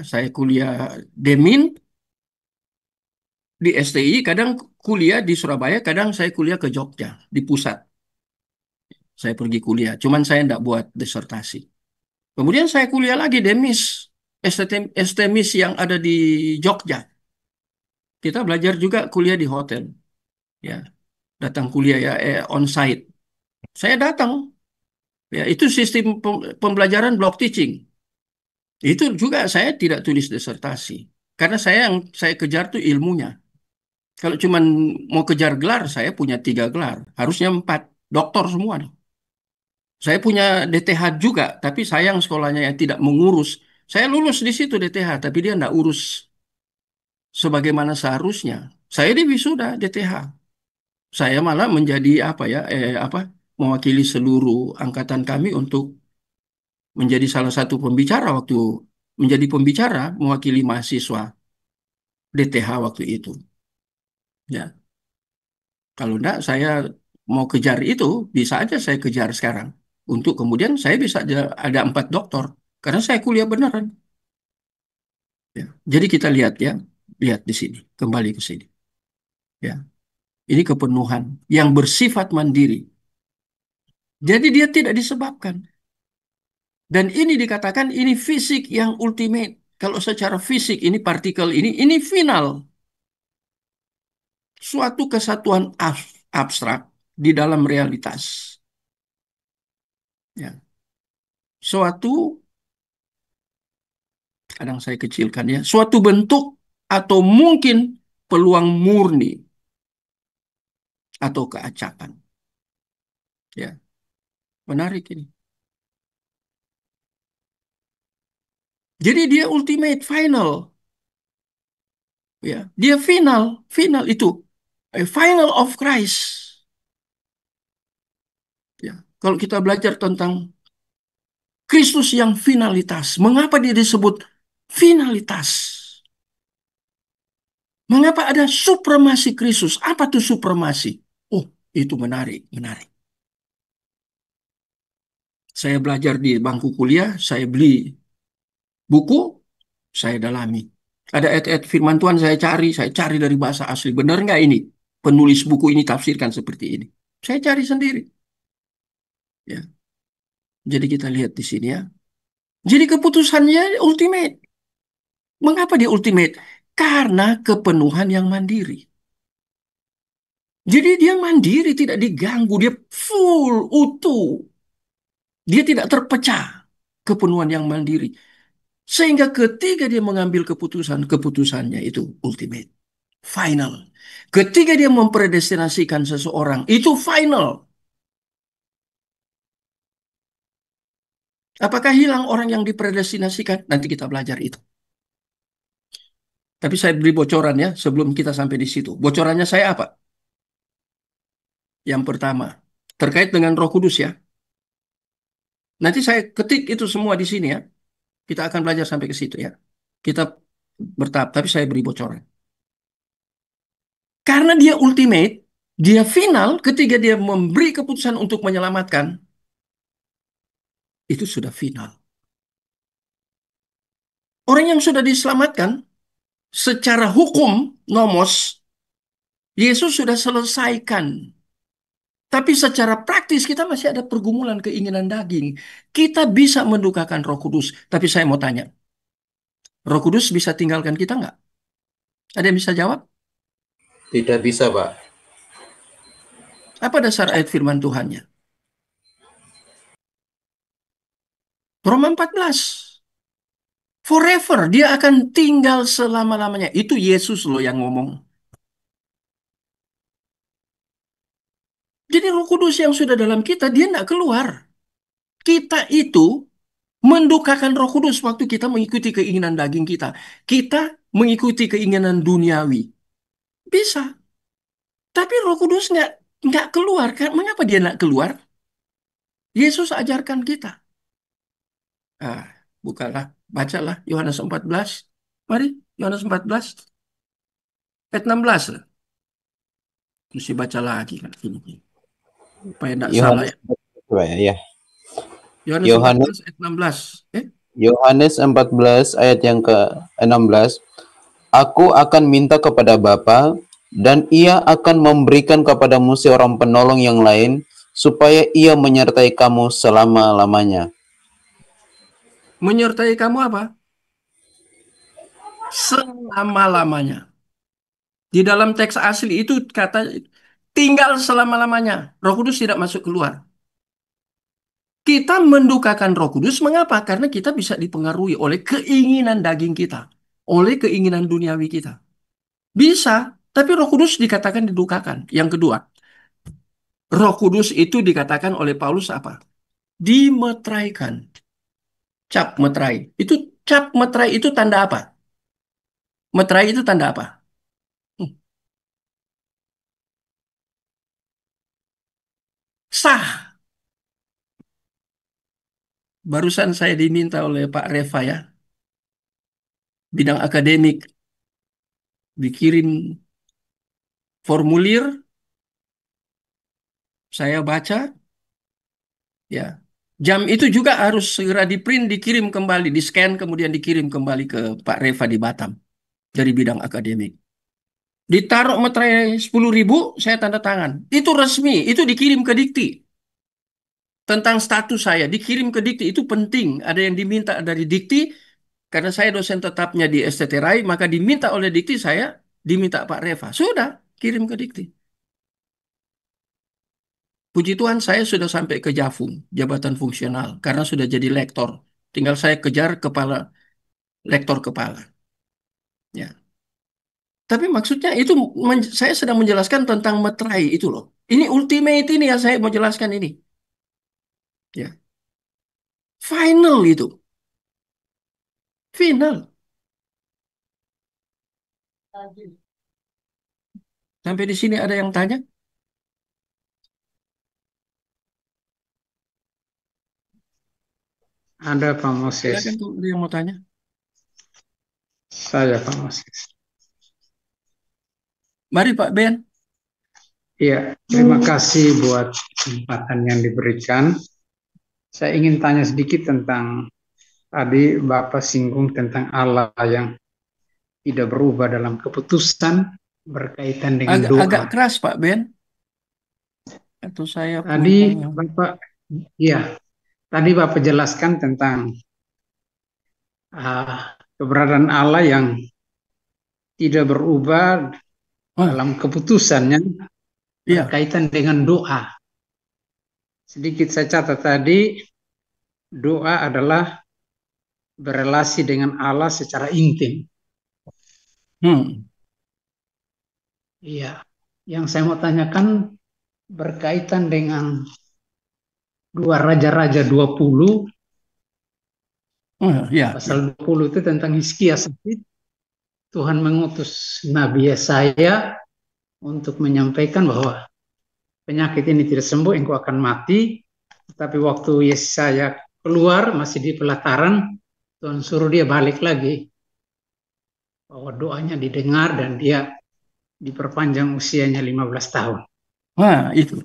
saya kuliah Demin di STI, kadang kuliah di Surabaya, kadang saya kuliah ke Jogja di pusat. Saya pergi kuliah, cuman saya tidak buat disertasi. Kemudian saya kuliah lagi Demis, STMIS yang ada di Jogja. Kita belajar juga kuliah di hotel, ya. Datang kuliah ya, on-site. Saya datang, ya. Itu sistem pembelajaran block teaching. Itu juga saya tidak tulis disertasi, karena yang saya kejar tuh ilmunya. Kalau cuman mau kejar gelar, saya punya 3 gelar, harusnya 4, doktor semua. Saya punya DTH juga, tapi sayang sekolahnya yang tidak mengurus. Saya lulus di situ DTH, tapi dia tidak urus sebagaimana seharusnya. Saya di wisuda DTH. Saya malah menjadi mewakili seluruh angkatan kami untuk menjadi salah satu pembicara waktu menjadi pembicara mewakili mahasiswa DTH waktu itu. Ya, kalau enggak saya mau kejar itu, bisa aja saya kejar sekarang. Untuk kemudian saya bisa ada 4 doktor karena saya kuliah beneran. Ya. Jadi kita lihat ya, lihat di sini, kembali ke sini. Ya, ini kepenuhan yang bersifat mandiri. Jadi dia tidak disebabkan. Dan ini dikatakan ini fisik yang ultimate. Kalau secara fisik ini partikel ini final. Suatu kesatuan abstrak di dalam realitas. Ya. Suatu kadang saya kecilkan ya, suatu bentuk atau mungkin peluang murni atau keacakan. Ya, menarik ini. Jadi dia ultimate, final. Ya, dia final, final itu. Final of Christ. Ya, kalau kita belajar tentang Kristus yang finalitas, mengapa dia disebut finalitas? Mengapa ada supremasi Kristus? Apa tuh supremasi? Oh, itu menarik, menarik. Saya belajar di bangku kuliah, saya beli buku, saya dalami. Ada ayat-ayat firman Tuhan saya cari dari bahasa asli. Benar nggak ini? Penulis buku ini tafsirkan seperti ini. Saya cari sendiri. Ya, jadi kita lihat di sini ya. Jadi keputusannya ultimate. Mengapa dia ultimate? Karena kepenuhan yang mandiri. Jadi dia mandiri, tidak diganggu, dia full, utuh. Dia tidak terpecah, kepenuhan yang mandiri. Sehingga ketika dia mengambil keputusan, keputusannya itu ultimate, final. Ketika dia mempredestinasikan seseorang, itu final. Apakah hilang orang yang dipredestinasikan? Nanti kita belajar itu. Tapi saya beri bocoran ya, sebelum kita sampai di situ. Bocorannya saya apa? Yang pertama, terkait dengan Roh Kudus ya. Nanti saya ketik itu semua di sini ya. Kita akan belajar sampai ke situ ya. Kita bertahap, tapi saya beri bocoran. Karena dia ultimate, dia final ketika dia memberi keputusan untuk menyelamatkan, itu sudah final. Orang yang sudah diselamatkan, secara hukum, nomos, Yesus sudah selesaikan. Tapi secara praktis kita masih ada pergumulan keinginan daging. Kita bisa mendukakan Roh Kudus. Tapi saya mau tanya, Roh Kudus bisa tinggalkan kita nggak? Ada yang bisa jawab? Tidak bisa, Pak. Apa dasar ayat firman Tuhannya? Roma 14. Forever, dia akan tinggal selama-lamanya. Itu Yesus loh yang ngomong. Jadi Roh Kudus yang sudah dalam kita, dia nggak keluar. Kita itu mendukakan Roh Kudus waktu kita mengikuti keinginan daging kita. Kita mengikuti keinginan duniawi. Bisa. Tapi Roh Kudus nggak keluar kan? Mengapa dia nggak keluar? Yesus ajarkan kita. Ah, bukalah, bacalah Yohanes 14. Mari, Yohanes 14 ayat 16 lah. Mesti baca lagi kan ini. Supaya nggak salah Yohanes ya. Pak, ya. Yohanes Yohanes 14 ayat 16. Yohanes 14 ayat yang ke-16. Aku akan minta kepada Bapa dan ia akan memberikan kepadamu seorang penolong yang lain supaya ia menyertai kamu selama-lamanya. Menyertai kamu apa? Selama-lamanya. Di dalam teks asli itu kata tinggal selama-lamanya. Roh Kudus tidak masuk keluar. Kita mendukakan Roh Kudus mengapa? Karena kita bisa dipengaruhi oleh keinginan daging kita, oleh keinginan duniawi kita. Bisa, tapi Roh Kudus dikatakan didukakan. Yang kedua, Roh Kudus itu dikatakan oleh Paulus apa? Dimeteraikan. Cap meterai. Itu cap meterai itu tanda apa? Meterai itu tanda apa? Hmm, Sah. Barusan saya diminta oleh Pak Reva ya, bidang akademik, dikirim formulir, saya baca, ya. Jam itu juga harus segera di-print, dikirim kembali, di-scan, kemudian dikirim kembali ke Pak Reva di Batam dari bidang akademik. Ditaruh materai 10.000, saya tanda tangan. Itu resmi, itu dikirim ke Dikti. Tentang status saya, dikirim ke Dikti, itu penting. Ada yang diminta dari Dikti, karena saya dosen tetapnya di STT RAI, maka diminta oleh Dikti, saya diminta Pak Reva. Sudah, kirim ke Dikti. Puji Tuhan saya sudah sampai ke Jafung, jabatan fungsional, karena sudah jadi lektor. Tinggal saya kejar kepala rektor kepala. Ya. Tapi maksudnya itu saya sedang menjelaskan tentang meterai itu loh. Ini ultimate ini yang saya mau jelaskan ini. Ya. Final itu. Final. Sampai di sini ada yang tanya? Ada Pak Moses. Silakan tuh ada yang mau tanya. Saya Pak Moses. Mari Pak Ben. Iya, terima kasih buat kesempatan yang diberikan. Saya ingin tanya sedikit tentang tadi Bapak singgung tentang Allah yang tidak berubah dalam keputusan berkaitan dengan Agak doa. keras Pak Ben. Atau saya Tadi punya... Bapak, ya, tadi Bapak jelaskan tentang keberadaan Allah yang tidak berubah Wah, dalam keputusannya iya. berkaitan dengan doa. Sedikit saya catat tadi, doa adalah berelasi dengan Allah secara intim. Hmm. Iya, yang saya mau tanyakan berkaitan dengan dua Raja-Raja 20, Iya, pasal iya. 20 itu tentang Hizkia sakit. Tuhan mengutus Nabi Yesaya untuk menyampaikan bahwa penyakit ini tidak sembuh, engkau akan mati. Tapi waktu Yesaya keluar, masih di pelataran, Tuhan suruh dia balik lagi. Bahwa doanya didengar dan dia diperpanjang usianya 15 tahun. Wah, itu.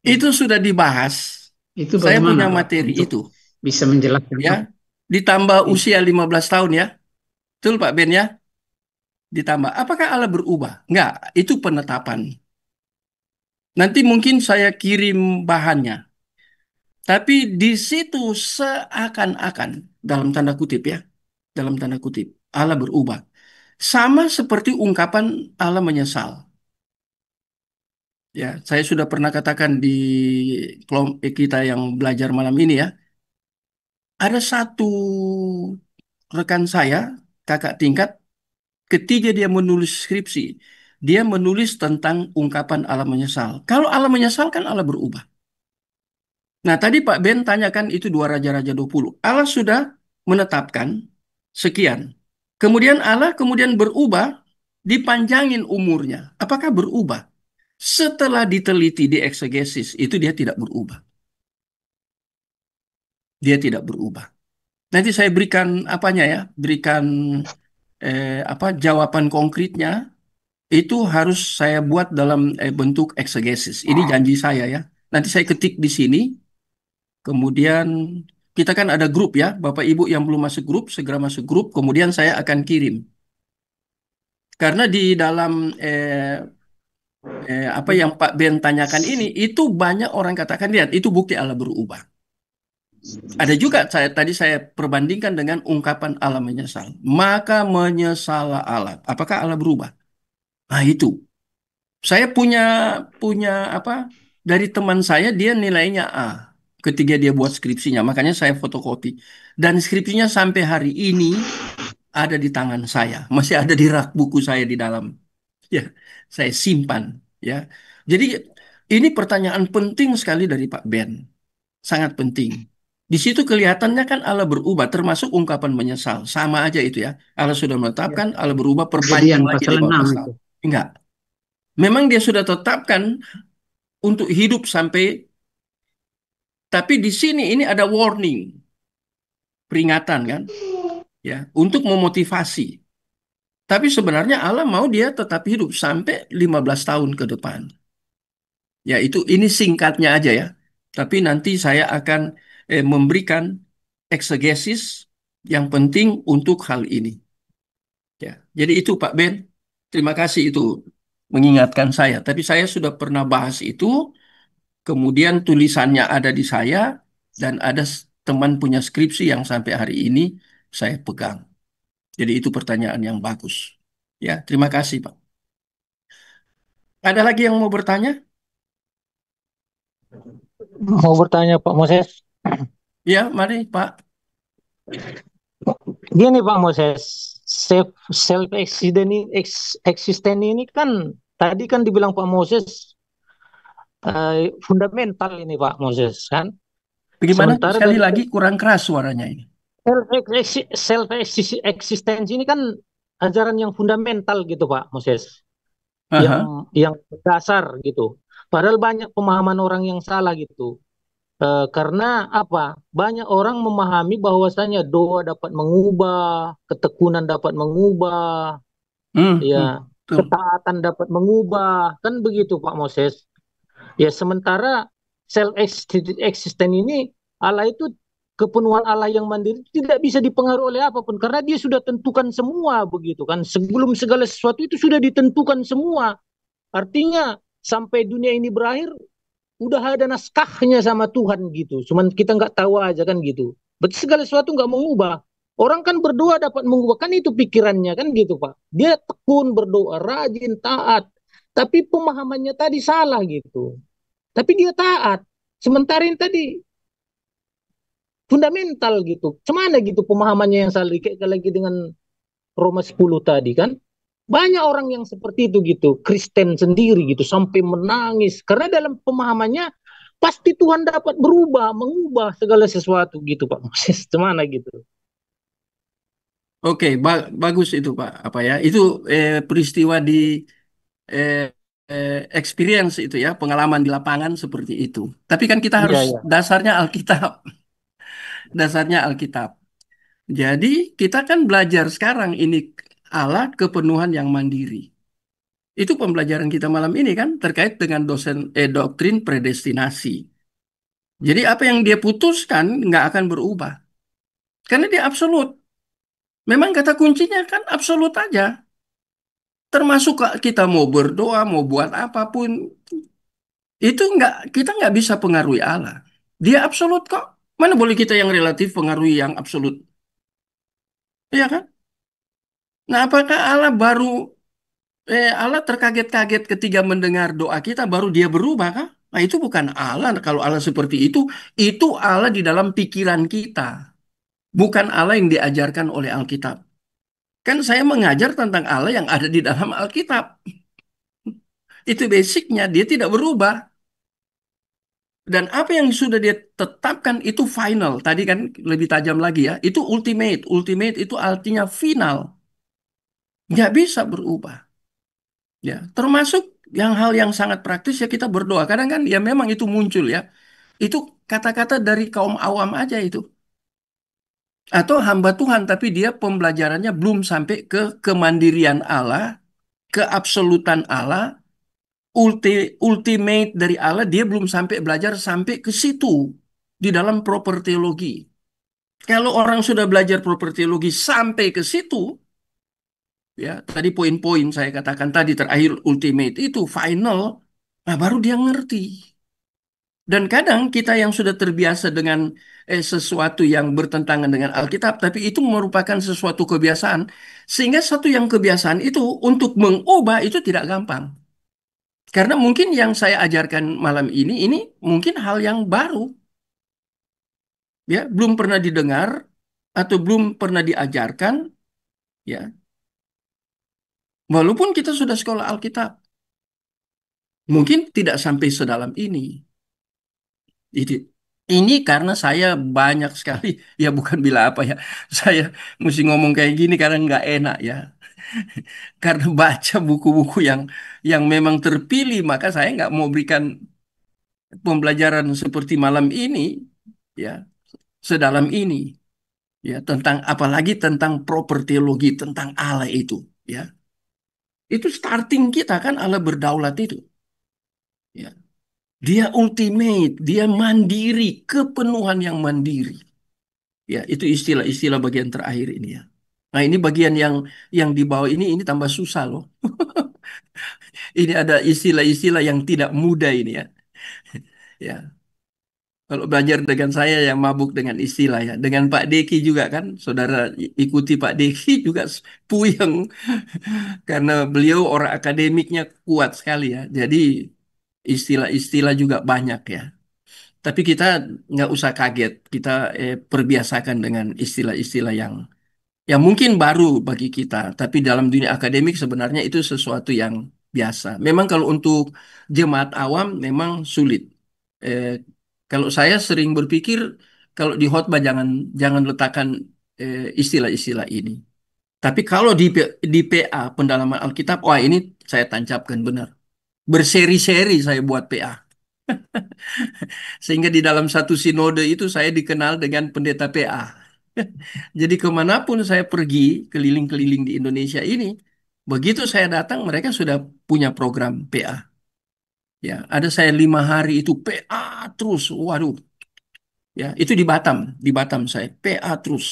Itu sudah dibahas. Itu Saya bagaimana punya Pak materi untuk itu, bisa menjelaskan? ya. Ditambah Iya, usia 15 tahun ya. Betul Pak Ben ya? Ditambah. Apakah Allah berubah? Enggak, itu penetapan. Nanti mungkin saya kirim bahannya. Tapi di situ seakan-akan, dalam tanda kutip ya, dalam tanda kutip, Allah berubah. Sama seperti ungkapan Allah menyesal. Ya, saya sudah pernah katakan di kelompok kita yang belajar malam ini ya, ada satu rekan saya, kakak tingkat, ketika dia menulis skripsi, dia menulis tentang ungkapan Allah menyesal. Kalau Allah menyesal kan Allah berubah. Nah, tadi Pak Ben tanyakan itu dua raja-raja 20. Allah sudah menetapkan sekian. Kemudian Allah kemudian berubah, dipanjangin umurnya. Apakah berubah? Setelah diteliti di eksegesis, itu dia tidak berubah. Dia tidak berubah. Nanti saya berikan apanya ya, berikan jawaban konkretnya itu harus saya buat dalam bentuk eksegesis. Ini janji saya ya. Nanti saya ketik di sini, kemudian kita kan ada grup ya, Bapak Ibu yang belum masuk grup, segera masuk grup, kemudian saya akan kirim. Karena di dalam apa yang Pak Ben tanyakan ini, itu banyak orang katakan, lihat, itu bukti Allah berubah. Ada juga tadi saya perbandingkan dengan ungkapan Allah menyesal. Maka menyesallah Allah. Apakah Allah berubah? Nah itu. Saya punya punya apa? Dari teman saya dia nilainya A ketika dia buat skripsinya. Makanya saya fotokopi. Dan skripsinya sampai hari ini ada di tangan saya. Masih ada di rak buku saya di dalam. Ya, saya simpan. Ya. Jadi ini pertanyaan penting sekali dari Pak Ben. Sangat penting. Di situ kelihatannya kan Allah berubah, termasuk ungkapan menyesal. Sama aja itu ya. Allah sudah ya. menetapkan, Allah berubah, Kejadian perpanjang lagi pasal 6 15 itu. tahun. Enggak. Memang dia sudah tetapkan untuk hidup sampai, tapi di sini ini ada warning, peringatan kan, ya, untuk memotivasi. Tapi sebenarnya Allah mau dia tetap hidup sampai 15 tahun ke depan. Ya, itu ini singkatnya aja ya. Tapi nanti saya akan memberikan eksegesis yang penting untuk hal ini. Ya, jadi itu Pak Ben. Terima kasih itu mengingatkan saya. Tapi saya sudah pernah bahas itu. Kemudian tulisannya ada di saya dan ada teman punya skripsi yang sampai hari ini saya pegang. Jadi itu pertanyaan yang bagus. Ya, terima kasih Pak. Ada lagi yang mau bertanya? Mau bertanya Pak Moses, Ya, mari Pak. Gini Pak Moses, self existent ini kan tadi kan dibilang Pak Moses fundamental ini Pak Moses kan. Bagaimana? Sementara Sekali dari lagi kurang keras suaranya ini. self existence ini kan ajaran yang fundamental gitu Pak Moses, Aha. yang dasar gitu. Padahal banyak pemahaman orang yang salah gitu. Karena apa? Banyak orang memahami bahwasanya doa dapat mengubah, ketekunan dapat mengubah, ya, Betul. ketaatan dapat mengubah, kan begitu Pak Moses. Ya, sementara self existent ini Allah itu kepenuhan Allah yang mandiri tidak bisa dipengaruhi oleh apapun karena dia sudah tentukan semua begitu kan. Sebelum segala sesuatu itu sudah ditentukan semua. Artinya sampai dunia ini berakhir udah ada naskahnya sama Tuhan gitu. Cuman kita nggak tahu aja kan gitu. Berarti segala sesuatu nggak mengubah. Orang kan berdoa dapat mengubah kan itu pikirannya kan gitu Pak. Dia tekun berdoa, rajin, taat. Tapi pemahamannya tadi salah gitu. Tapi dia taat. Sementara ini tadi fundamental gitu. Cemana gitu pemahamannya yang salah kayak lagi dengan Roma 10 tadi kan. Banyak orang yang seperti itu gitu, Kristen sendiri gitu sampai menangis karena dalam pemahamannya pasti Tuhan dapat berubah, mengubah segala sesuatu gitu Pak Moses. Cemana gitu. Oke, bagus itu Pak. Apa ya? Itu peristiwa di eh, experience itu ya, pengalaman di lapangan seperti itu. Tapi kan kita Iya, harus iya. dasarnya Alkitab, dasarnya Alkitab. Jadi kita kan belajar sekarang ini Allah kepenuhan yang mandiri. Itu pembelajaran kita malam ini kan terkait dengan doktrin predestinasi. Jadi apa yang dia putuskan nggak akan berubah. Karena dia absolut. Memang kata kuncinya kan absolut aja. Termasuk kita mau berdoa, mau buat apapun, itu kita nggak bisa pengaruhi Allah. Dia absolut kok. Mana boleh kita yang relatif pengaruhi yang absolut? Iya kan? Nah, apakah Allah terkaget-kaget ketika mendengar doa kita, baru dia berubah kah? Nah, itu bukan Allah. Kalau Allah seperti itu Allah di dalam pikiran kita. Bukan Allah yang diajarkan oleh Alkitab. Kan saya mengajar tentang Allah yang ada di dalam Alkitab. Itu basicnya, dia tidak berubah. Dan apa yang sudah dia tetapkan itu final. Tadi kan lebih tajam lagi ya. Itu ultimate. Ultimate itu artinya final. Nggak bisa berubah. Ya, termasuk yang hal yang sangat praktis ya kita berdoa. Kadang kan ya memang itu muncul ya. Itu kata-kata dari kaum awam aja itu. Atau hamba Tuhan tapi dia pembelajarannya belum sampai ke kemandirian Allah, keabsolutan Allah, ultimate dari Allah, dia belum sampai belajar sampai ke situ di dalam proper teologi. Kalau orang sudah belajar proper teologi sampai ke situ, ya tadi poin-poin saya katakan tadi terakhir ultimate itu final, nah baru dia ngerti. Dan kadang kita yang sudah terbiasa dengan sesuatu yang bertentangan dengan Alkitab, tapi itu merupakan sesuatu kebiasaan, sehingga satu yang kebiasaan itu untuk mengubah itu tidak gampang. Karena mungkin yang saya ajarkan malam ini mungkin hal yang baru, ya, belum pernah didengar atau belum pernah diajarkan, ya. Walaupun kita sudah sekolah Alkitab, mungkin tidak sampai sedalam ini. Ini, ini karena saya banyak sekali, ya bukan bila apa ya, saya mesti ngomong kayak gini karena nggak enak ya. Karena baca buku-buku yang memang terpilih, maka saya nggak mau berikan pembelajaran seperti malam ini, ya, sedalam ini. Ya tentang apalagi tentang proper teologi tentang Allah itu ya itu starting kita kan Allah berdaulat itu ya dia ultimate dia mandiri kepenuhan yang mandiri ya itu istilah-istilah bagian terakhir ini ya nah ini bagian yang di bawah ini tambah susah loh ini ada istilah-istilah yang tidak mudah ini ya ya kalau belajar dengan saya yang mabuk dengan istilah ya dengan Pak Deki juga kan saudara ikuti Pak Deki juga puyeng karena beliau orang akademiknya kuat sekali ya. Jadi istilah-istilah juga banyak ya. Tapi kita nggak usah kaget. Kita perbiasakan dengan istilah-istilah Ya mungkin baru bagi kita, tapi dalam dunia akademik sebenarnya itu sesuatu yang biasa. Memang kalau untuk jemaat awam memang sulit. Eh, Kalau saya sering berpikir kalau di khotbah jangan jangan letakkan istilah-istilah ini. Tapi kalau di PA pendalaman Alkitab, wah ini saya tancapkan benar. Berseri-seri saya buat PA. Sehingga di dalam satu sinode itu saya dikenal dengan pendeta PA. Jadi kemanapun saya pergi, keliling-keliling di Indonesia ini, begitu saya datang mereka sudah punya program PA. Ya, ada saya 5 hari itu PA terus. Waduh, ya itu di Batam saya PA terus.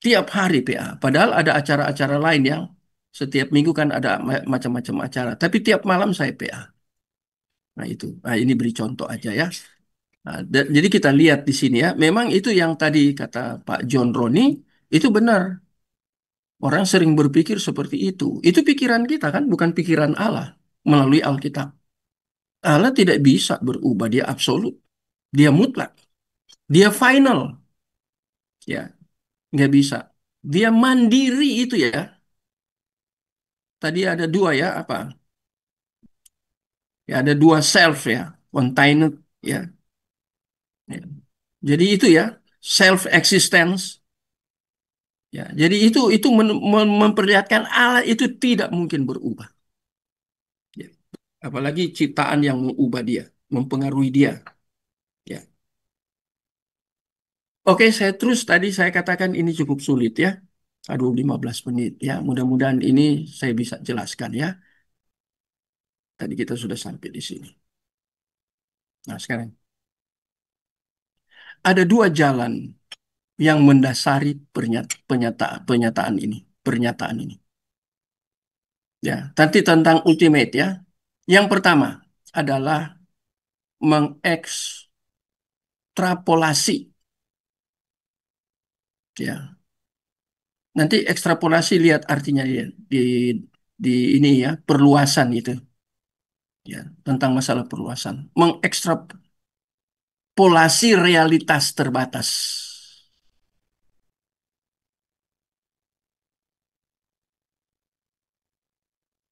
Tiap hari PA. Padahal ada acara-acara lain yang setiap minggu kan ada macam-macam acara. Tapi tiap malam saya PA. Nah itu, nah ini beri contoh aja ya. Nah, jadi kita lihat di sini ya, memang itu yang tadi kata Pak John Roni, itu benar. Orang sering berpikir seperti itu. Itu pikiran kita kan, bukan pikiran Allah melalui Alkitab. Allah tidak bisa berubah, dia absolut, dia mutlak, dia final, ya, nggak bisa. Dia mandiri itu ya. Tadi ada dua ya, apa? Ya ada dua self ya, contained ya. Ya. Jadi itu ya, self existence. Ya, jadi itu memperlihatkan Allah itu tidak mungkin berubah. Ya. Apalagi ciptaan yang mengubah dia, mempengaruhi dia. Ya. Oke, saya terus tadi saya katakan ini cukup sulit ya. Aduh, 15 menit ya. Mudah-mudahan ini saya bisa jelaskan ya. Tadi kita sudah sampai di sini. Nah, sekarang ada dua jalan yang mendasari pernyataan ini, pernyataan ini. Ya, nanti tentang ultimate ya. Yang pertama adalah mengekstrapolasi ya. Nanti ekstrapolasi lihat artinya ya di ini ya, perluasan itu ya, tentang masalah perluasan. Mengekstrapolasi realitas terbatas.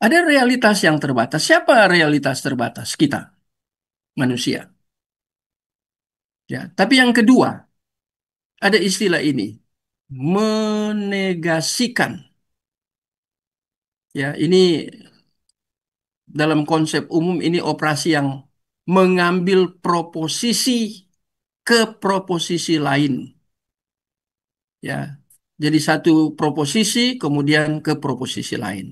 Ada realitas yang terbatas. Siapa realitas terbatas? Kita, manusia. Ya, tapi yang kedua, ada istilah ini, menegasikan. Ya, ini dalam konsep umum ini operasi yang mengambil proposisi ke proposisi lain. Ya, jadi satu proposisi kemudian ke proposisi lain.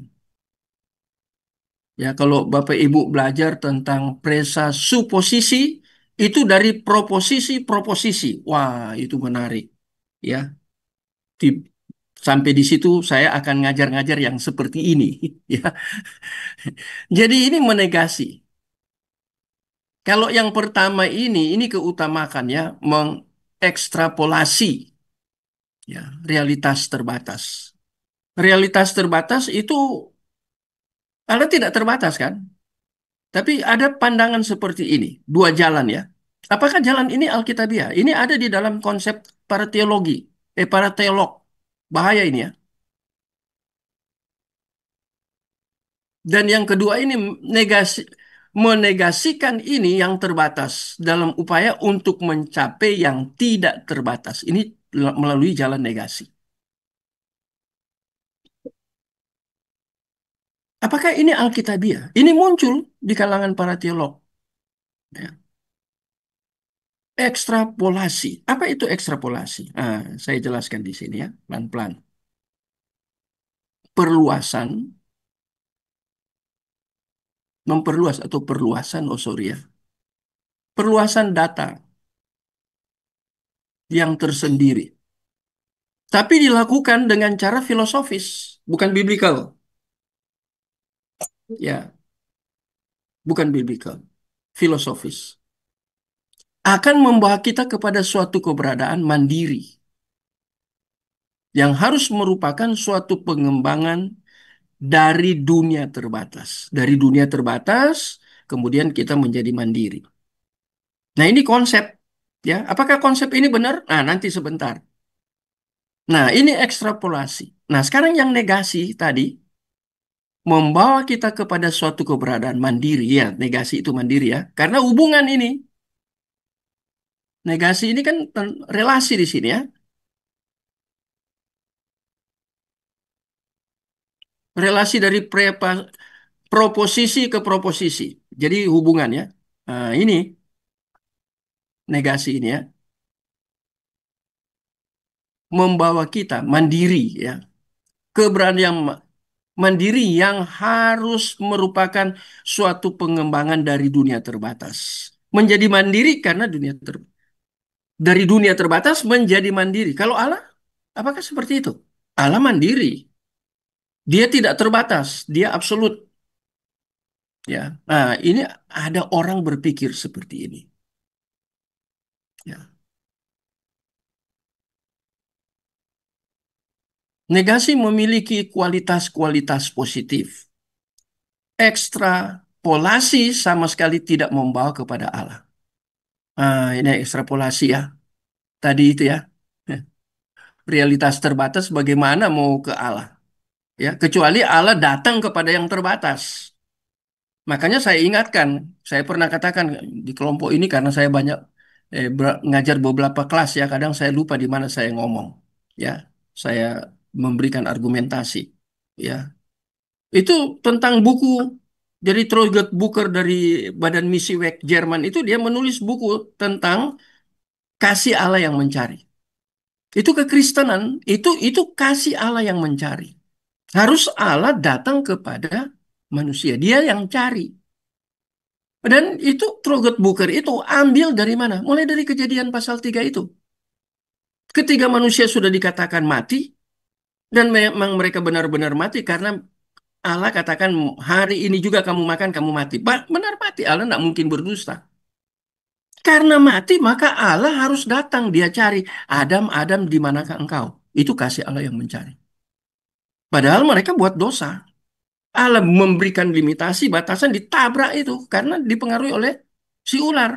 Ya, kalau Bapak Ibu belajar tentang presasuposisi itu dari proposisi-proposisi. Wah, itu menarik. Ya, Di- sampai di situ saya akan ngajar-ngajar yang seperti ini. Ya, jadi ini menegasi. Kalau yang pertama ini keutamakan ya, mengekstrapolasi ya, realitas terbatas. Realitas terbatas itu Allah tidak terbatas kan? Tapi ada pandangan seperti ini, dua jalan ya. Apakah jalan ini Alkitabiah? Ini ada di dalam konsep para teologi, para teolog. Bahaya ini ya. Dan yang kedua ini menegasikan ini yang terbatas dalam upaya untuk mencapai yang tidak terbatas. Ini melalui jalan negasi. Apakah ini Alkitabiah? Ini muncul di kalangan para teolog. Ya. Ekstrapolasi. Apa itu ekstrapolasi? Saya jelaskan di sini ya, pelan-pelan. Perluasan, memperluas atau perluasan, oh sorry ya. Perluasan data yang tersendiri. Tapi dilakukan dengan cara filosofis, bukan biblical. Ya, bukan biblical. Filosofis. Akan membawa kita kepada suatu keberadaan mandiri. Yang harus merupakan suatu pengembangan dari dunia terbatas. Dari dunia terbatas, kemudian kita menjadi mandiri. Nah, ini konsep. Ya, apakah konsep ini benar? Nah, nanti sebentar. Nah, ini ekstrapolasi. Nah, sekarang yang negasi tadi membawa kita kepada suatu keberadaan mandiri. Ya, negasi itu mandiri ya. Karena hubungan ini, negasi ini kan relasi di sini ya. Relasi dari proposisi ke proposisi. Jadi hubungan ya. Nah, ini negasi ini ya membawa kita mandiri ya. Keberadaan mandiri yang harus merupakan suatu pengembangan dari dunia terbatas. Menjadi mandiri karena dari dunia terbatas menjadi mandiri. Kalau Allah, apakah seperti itu? Allah mandiri. Dia tidak terbatas, dia absolut. Ya, nah ini ada orang berpikir seperti ini. Ya. Negasi memiliki kualitas-kualitas positif. Ekstrapolasi sama sekali tidak membawa kepada Allah. Nah, ini ekstrapolasi ya. Tadi itu ya. Realitas terbatas bagaimana mau ke Allah? Ya, kecuali Allah datang kepada yang terbatas. Makanya saya ingatkan, saya pernah katakan di kelompok ini karena saya banyak ngajar beberapa kelas ya, kadang saya lupa di mana saya ngomong. Ya, saya memberikan argumentasi. Ya, itu tentang buku. Jadi Troygut Booker dari Badan Misi Weg Jerman itu dia menulis buku tentang kasih Allah yang mencari. Itu kekristenan, itu kasih Allah yang mencari. Harus Allah datang kepada manusia. Dia yang cari. Dan itu Trogot Booker itu ambil dari mana? Mulai dari Kejadian pasal 3 itu. Ketika manusia sudah dikatakan mati, dan memang mereka benar-benar mati karena Allah katakan hari ini juga kamu makan, kamu mati. Benar mati, Allah tidak mungkin berdusta. Karena mati, maka Allah harus datang. Dia cari, Adam, Adam, di manakah engkau? Itu kasih Allah yang mencari. Padahal mereka buat dosa. Allah memberikan limitasi, batasan, ditabrak itu. Karena dipengaruhi oleh si ular.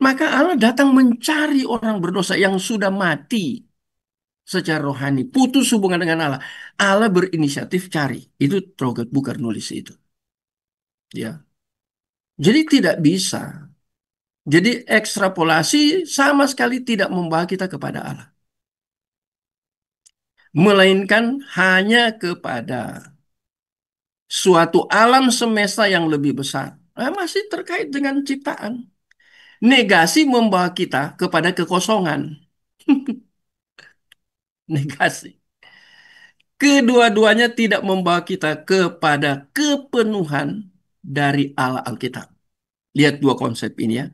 Maka Allah datang mencari orang berdosa yang sudah mati secara rohani, putus hubungan dengan Allah. Allah berinisiatif cari. Itu Trogat Booker nulis itu. Ya. Jadi tidak bisa. Jadi ekstrapolasi sama sekali tidak membawa kita kepada Allah. Melainkan hanya kepada suatu alam semesta yang lebih besar. Nah, masih terkait dengan ciptaan. Negasi membawa kita kepada kekosongan. Negasi. Kedua-duanya tidak membawa kita kepada kepenuhan dari Allah Alkitab. Lihat dua konsep ini ya.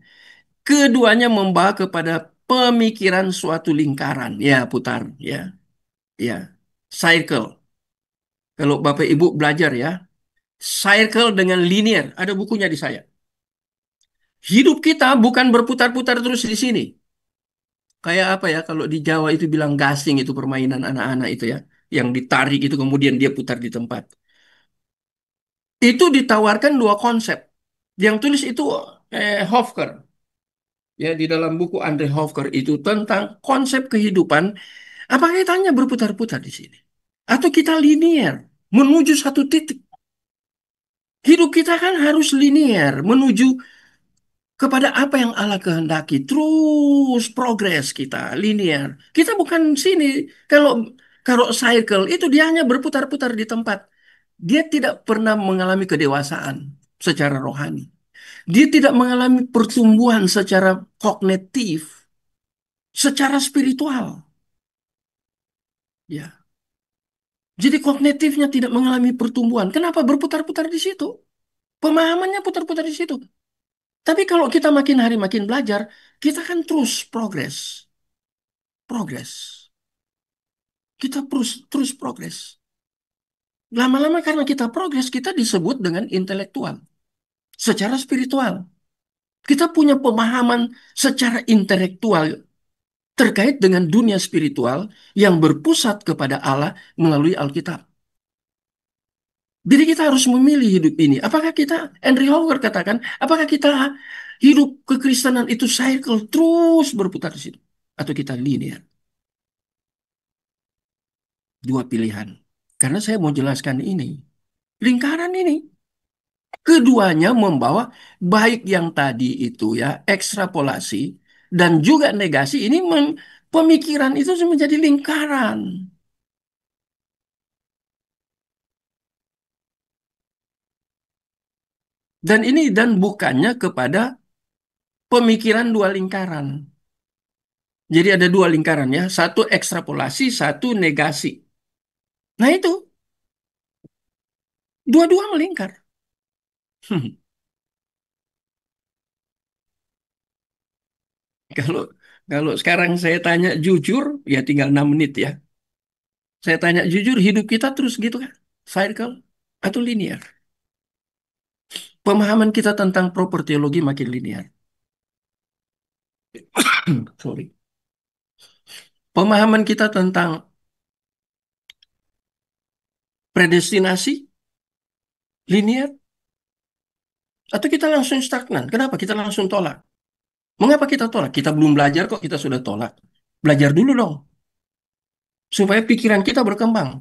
Keduanya membawa kepada pemikiran suatu lingkaran. Ya, putar. Ya, ya. Cycle. Kalau Bapak Ibu belajar ya. Cycle dengan linear. Ada bukunya di saya. Hidup kita bukan berputar-putar terus di sini. Kayak apa ya, kalau di Jawa itu bilang gasing itu permainan anak-anak itu ya. Yang ditarik itu kemudian dia putar di tempat. Itu ditawarkan dua konsep. Yang tulis itu Hofker. Ya, di dalam buku Andre Hofker itu tentang konsep kehidupan. Apa kaitannya berputar-putar di sini? Atau kita linear menuju satu titik. Hidup kita kan harus linear menuju kepada apa yang Allah kehendaki. Terus progres kita linear. Kita bukan sini. Kalau kalau cycle itu dia hanya berputar-putar di tempat. Dia tidak pernah mengalami kedewasaan secara rohani. Dia tidak mengalami pertumbuhan secara kognitif, secara spiritual. Ya. Jadi kognitifnya tidak mengalami pertumbuhan. Kenapa berputar-putar di situ? Pemahamannya putar-putar di situ. Tapi kalau kita makin hari makin belajar, kita kan terus progres. Progres. Kita terus terus progres. Lama-lama karena kita progres, kita disebut dengan intelektual. Secara spiritual. Kita punya pemahaman secara intelektual terkait dengan dunia spiritual yang berpusat kepada Allah melalui Alkitab. Jadi kita harus memilih hidup ini. Apakah kita, Henry Howard katakan, apakah kita hidup kekristenan itu cycle terus berputar di situ? Atau kita linear? Dua pilihan. Karena saya mau jelaskan ini. Lingkaran ini. Keduanya membawa baik yang tadi itu ya, ekstrapolasi, dan juga negasi ini pemikiran itu menjadi lingkaran. Dan ini dan bukannya kepada pemikiran dua lingkaran. Jadi ada dua lingkaran ya, satu ekstrapolasi, satu negasi. Nah itu, dua-dua melingkar. Kalau kalau sekarang saya tanya jujur, ya tinggal 6 menit ya. Saya tanya jujur, hidup kita terus gitu kan? Circle atau linear? Pemahaman kita tentang proper teologi makin linear. Sorry. Pemahaman kita tentang predestinasi linear atau kita langsung stagnan? Kenapa kita langsung tolak? Mengapa kita tolak? Kita belum belajar kok kita sudah tolak. Belajar dulu dong, supaya pikiran kita berkembang.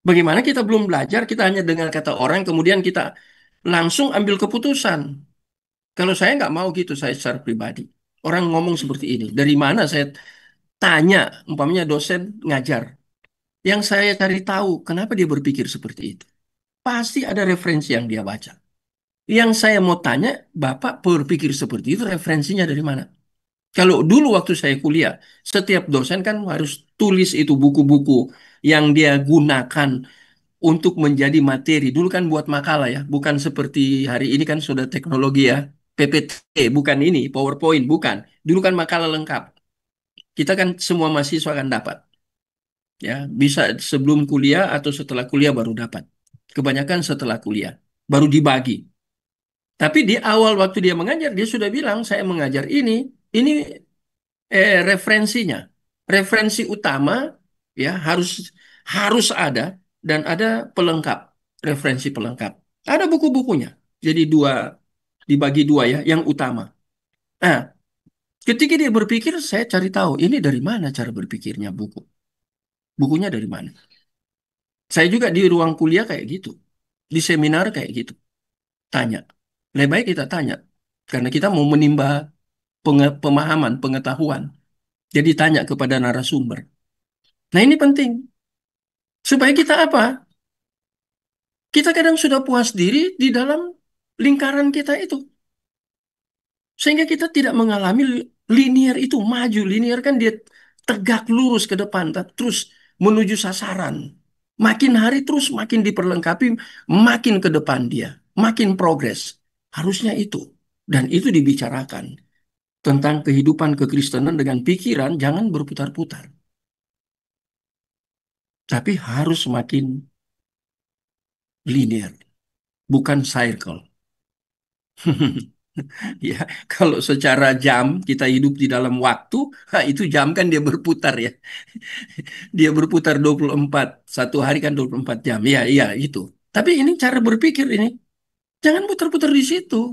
Bagaimana kita belum belajar, kita hanya dengar kata orang, kemudian kita langsung ambil keputusan. Kalau saya nggak mau gitu, saya secara pribadi. Orang ngomong seperti ini. Dari mana saya tanya, umpamanya dosen ngajar. Yang saya cari tahu, kenapa dia berpikir seperti itu. Pasti ada referensi yang dia baca. Yang saya mau tanya, Bapak berpikir seperti itu, referensinya dari mana? Kalau dulu waktu saya kuliah, setiap dosen kan harus tulis itu buku-buku yang dia gunakan untuk menjadi materi. Dulu kan buat makalah ya, bukan seperti hari ini kan sudah teknologi ya. PPT, bukan ini, PowerPoint, bukan. Dulu kan makalah lengkap. Kita kan semua mahasiswa akan dapat. Ya, bisa sebelum kuliah atau setelah kuliah baru dapat. Kebanyakan setelah kuliah, baru dibagi. Tapi di awal waktu dia mengajar, dia sudah bilang, saya mengajar ini referensinya. Referensi utama ya harus harus ada dan ada pelengkap, referensi pelengkap. Ada buku-bukunya. Jadi dua dibagi dua ya, yang utama. Nah, ketika dia berpikir, saya cari tahu ini dari mana cara berpikirnya buku. Bukunya dari mana? Saya juga di ruang kuliah kayak gitu. Di seminar kayak gitu. Tanya. Lebih baik kita tanya. Karena kita mau menimba pemahaman, pengetahuan. Jadi tanya kepada narasumber. Nah ini penting. Supaya kita apa? Kita kadang sudah puas diri di dalam lingkaran kita itu. Sehingga kita tidak mengalami linear itu maju. Linear kan dia tegak lurus ke depan, terus menuju sasaran. Makin hari terus makin diperlengkapi, makin ke depan dia, makin progres. Harusnya itu. Dan itu dibicarakan tentang kehidupan kekristenan dengan pikiran jangan berputar-putar. Tapi harus makin linear, bukan circle. Ya, kalau secara jam kita hidup di dalam waktu, itu jam kan dia berputar ya. Dia berputar 24, satu hari kan 24 jam. Ya, iya itu. Tapi ini cara berpikir ini. Jangan putar-putar di situ.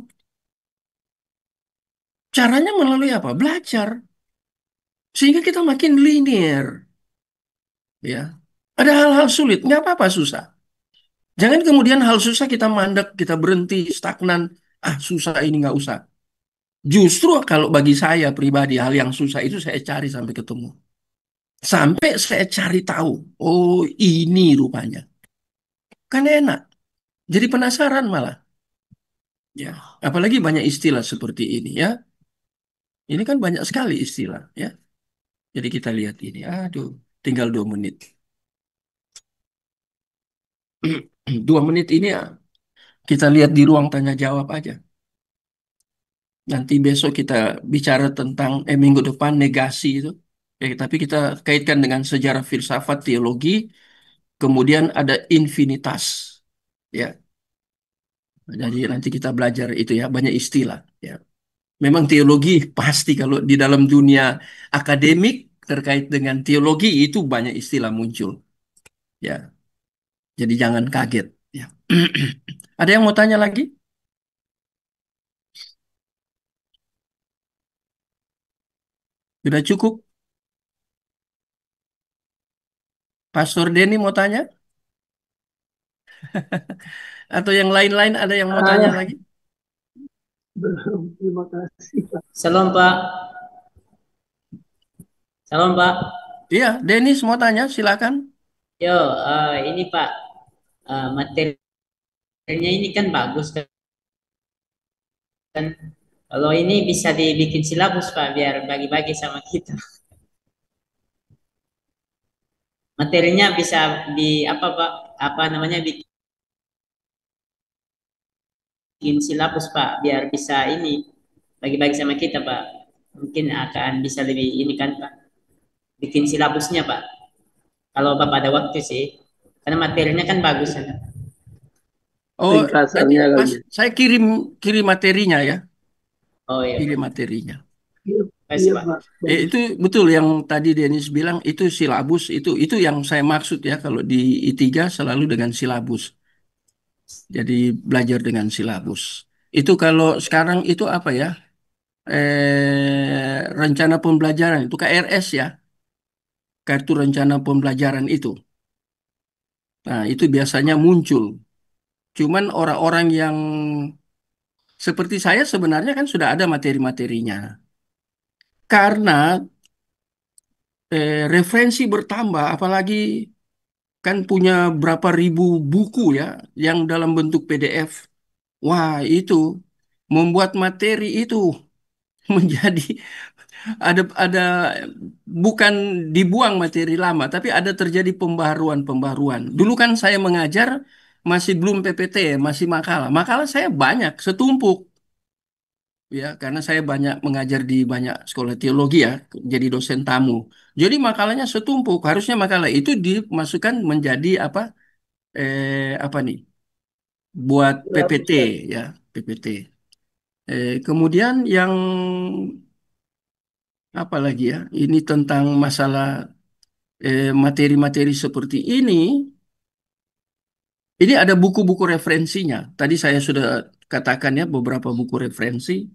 Caranya melalui apa? Belajar. Sehingga kita makin linear. Ya. Ada hal-hal sulit, nggak apa-apa susah. Jangan kemudian hal susah kita mandek, kita berhenti, stagnan. Ah, susah ini nggak usah. Justru kalau bagi saya pribadi, hal yang susah itu saya cari sampai ketemu. Sampai saya cari tahu, oh ini rupanya. Kan enak. Jadi penasaran malah. Ya, apalagi banyak istilah seperti ini ya. Ini kan banyak sekali istilah ya. Jadi kita lihat ini. Aduh, tinggal 2 menit. 2 menit ini ya, kita lihat di ruang tanya jawab aja. Nanti besok kita bicara tentang minggu depan negasi itu. Tapi kita kaitkan dengan sejarah filsafat teologi. Kemudian ada infinitas. Ya, jadi nanti kita belajar itu ya, banyak istilah. Ya. Memang teologi pasti kalau di dalam dunia akademik terkait dengan teologi itu banyak istilah muncul. Ya, jadi jangan kaget. Ya. Ada yang mau tanya lagi? Sudah cukup? Pastor Denny mau tanya? Atau yang lain-lain ada yang mau tanya lagi? Belum, terima kasih Pak. Salam Pak. Salam Pak. Iya, Dennis mau tanya, silakan. Yo, ini Pak, materinya ini kan bagus kan. Kalau ini bisa dibikin silabus Pak, biar bagi-bagi sama kita. Materinya bisa di apa Pak? Apa namanya bikin silabus Pak, biar bisa ini bagi-bagi sama kita Pak. Mungkin akan bisa lebih ini kan Pak, bikin silabusnya Pak. Kalau Bapak ada waktu sih, karena materinya kan bagus kan. Oh, nanti Ringkasannya pas lagi. saya kirim kirim materinya ya, Oh iya kirim Pak, materinya. Iya, kasih iya Pak. Pak. Itu betul yang tadi Dennis bilang itu silabus itu yang saya maksud ya kalau di I3 selalu dengan silabus. Jadi belajar dengan silabus. Itu kalau sekarang itu apa ya? Rencana pembelajaran itu KRS ya, kartu rencana pembelajaran itu. Nah, itu biasanya muncul. Cuman orang-orang yang seperti saya sebenarnya kan sudah ada materi-materinya. Karena referensi bertambah, apalagi kan punya berapa ribu buku ya yang dalam bentuk PDF. Wah, itu membuat materi itu menjadi ada bukan dibuang materi lama, tapi ada terjadi pembaharuan-pembaharuan. Dulu kan saya mengajar masih belum PPT, masih makalah. Makalah saya banyak, setumpuk ya, karena saya banyak mengajar di banyak sekolah teologi ya, jadi dosen tamu. Jadi makalahnya setumpuk. Harusnya makalah itu dimasukkan menjadi apa nih? Buat PPT ya, PPT. Kemudian yang apa lagi ya? Ini tentang masalah materi-materi seperti ini. Ini ada buku-buku referensinya. Tadi saya sudah katakan ya beberapa buku referensi.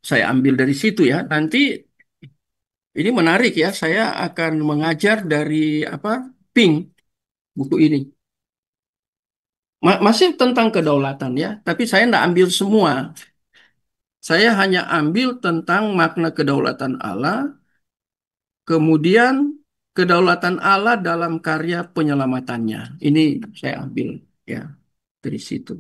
Saya ambil dari situ ya. Nanti ini menarik ya. Saya akan mengajar dari apa? Pink buku ini. Masih tentang kedaulatan ya. Tapi saya tidak ambil semua. Saya hanya ambil tentang makna kedaulatan Allah. Kemudian kedaulatan Allah dalam karya penyelamatannya. Ini saya ambil ya dari situ.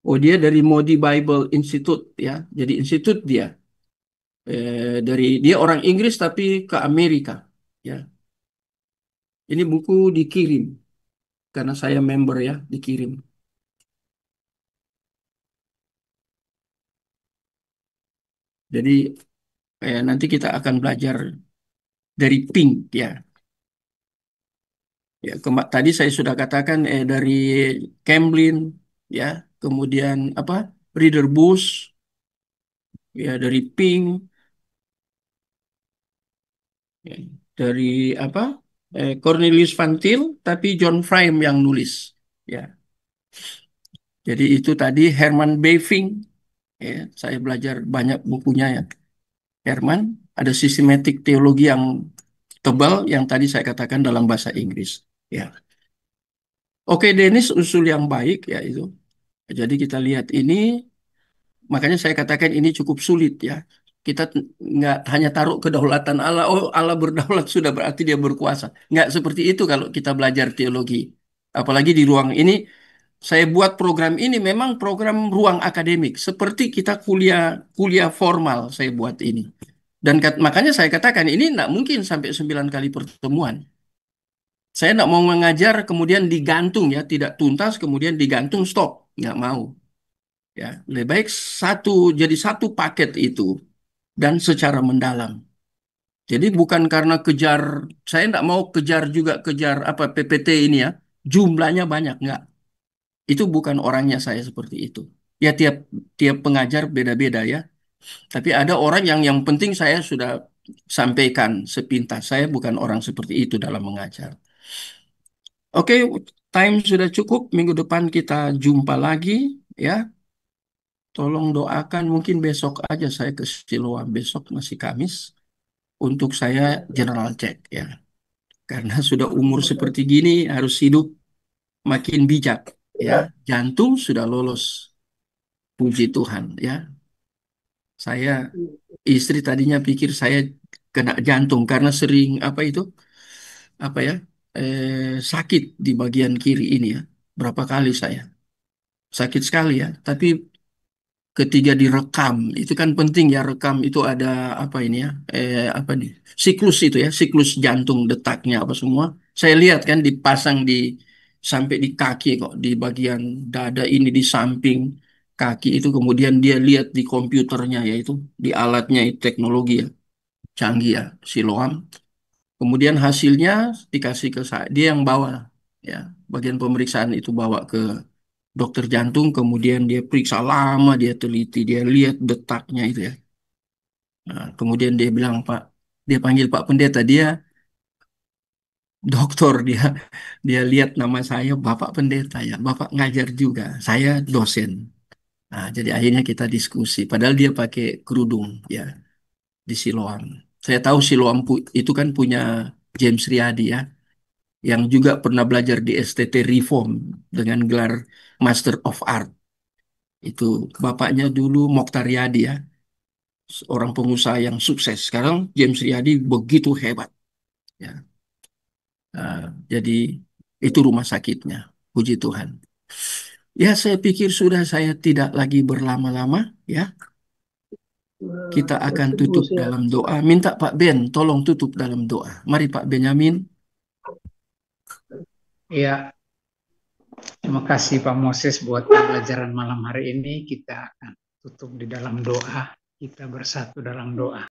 Oh, dia dari Moody Bible Institute ya. Jadi institut dia dari dia orang Inggris tapi ke Amerika ya. Ini buku dikirim karena saya member ya, dikirim. Jadi nanti kita akan belajar dari Pink ya. Ya, tadi saya sudah katakan dari Camblin ya, kemudian apa? Reader Bush ya dari Pink ya, dari apa? Cornelius Van Til tapi John Frame yang nulis ya. Jadi itu tadi Herman Bavinck ya, saya belajar banyak bukunya ya. Herman ada sistematik teologi yang tebal yang tadi saya katakan dalam bahasa Inggris ya. Oke, Dennis usul yang baik ya itu. Jadi kita lihat ini, makanya saya katakan ini cukup sulit ya. Kita nggak hanya taruh kedaulatan Allah, oh Allah berdaulat sudah berarti dia berkuasa. Nggak seperti itu kalau kita belajar teologi. Apalagi di ruang ini, saya buat program ini memang program ruang akademik. Seperti kita kuliah kuliah formal saya buat ini. Dan makanya saya katakan ini nggak mungkin sampai 9 kali pertemuan. Saya nggak mau mengajar kemudian digantung ya, tidak tuntas kemudian digantung stop. Nggak mau. Ya, lebih baik jadi satu paket itu dan secara mendalam. Jadi bukan karena kejar, saya nggak mau kejar apa PPT ini ya, jumlahnya banyak nggak. Itu bukan orangnya saya seperti itu. Ya tiap tiap pengajar beda-beda ya. Tapi ada orang yang penting saya sudah sampaikan sepintas. Saya bukan orang seperti itu dalam mengajar. Oke, time sudah cukup. Minggu depan kita jumpa lagi ya. Tolong doakan mungkin besok aja saya ke Siloam besok masih Kamis untuk saya general check ya. karena sudah umur seperti gini harus hidup makin bijak ya. Jantung sudah lolos, puji Tuhan ya. Saya istri tadinya pikir saya kena jantung karena sering apa ya sakit di bagian kiri ini ya. Berapa kali saya sakit sekali ya. Tapi ketika direkam itu kan penting ya, rekam itu ada apa ini ya apa nih siklus itu ya, siklus jantung detaknya apa semua saya lihat kan dipasang di sampai di kaki kok, di bagian dada ini di samping kaki itu, kemudian dia lihat di komputernya yaitu di alatnya itu teknologi ya canggih ya, Siloam. Kemudian hasilnya dikasih ke saya, dia yang bawa ya, bagian pemeriksaan itu bawa ke dokter jantung, kemudian dia periksa lama, dia teliti, dia lihat detaknya itu ya. Nah, kemudian dia bilang, Pak, dia panggil Pak Pendeta, dia dokter, dia lihat nama saya Bapak Pendeta ya, Bapak ngajar juga, saya dosen. Nah, jadi akhirnya kita diskusi, padahal dia pakai kerudung ya di Siloam. Saya tahu Siloam itu kan punya James Riyadi ya, yang juga pernah belajar di STT Reform dengan gelar Master of Art. Itu bapaknya dulu Mokhtar Yadi ya, orang pengusaha yang sukses. Sekarang James Riyadi begitu hebat. Ya. Nah, jadi itu rumah sakitnya. Puji Tuhan. Ya, saya pikir sudah saya tidak lagi berlama-lama. Ya, kita akan tutup dalam doa. Minta Pak Ben tolong tutup dalam doa. Mari Pak Benyamin. Ya, terima kasih Pak Moses buat pembelajaran malam hari ini. Kita akan tutup di dalam doa. Kita bersatu dalam doa.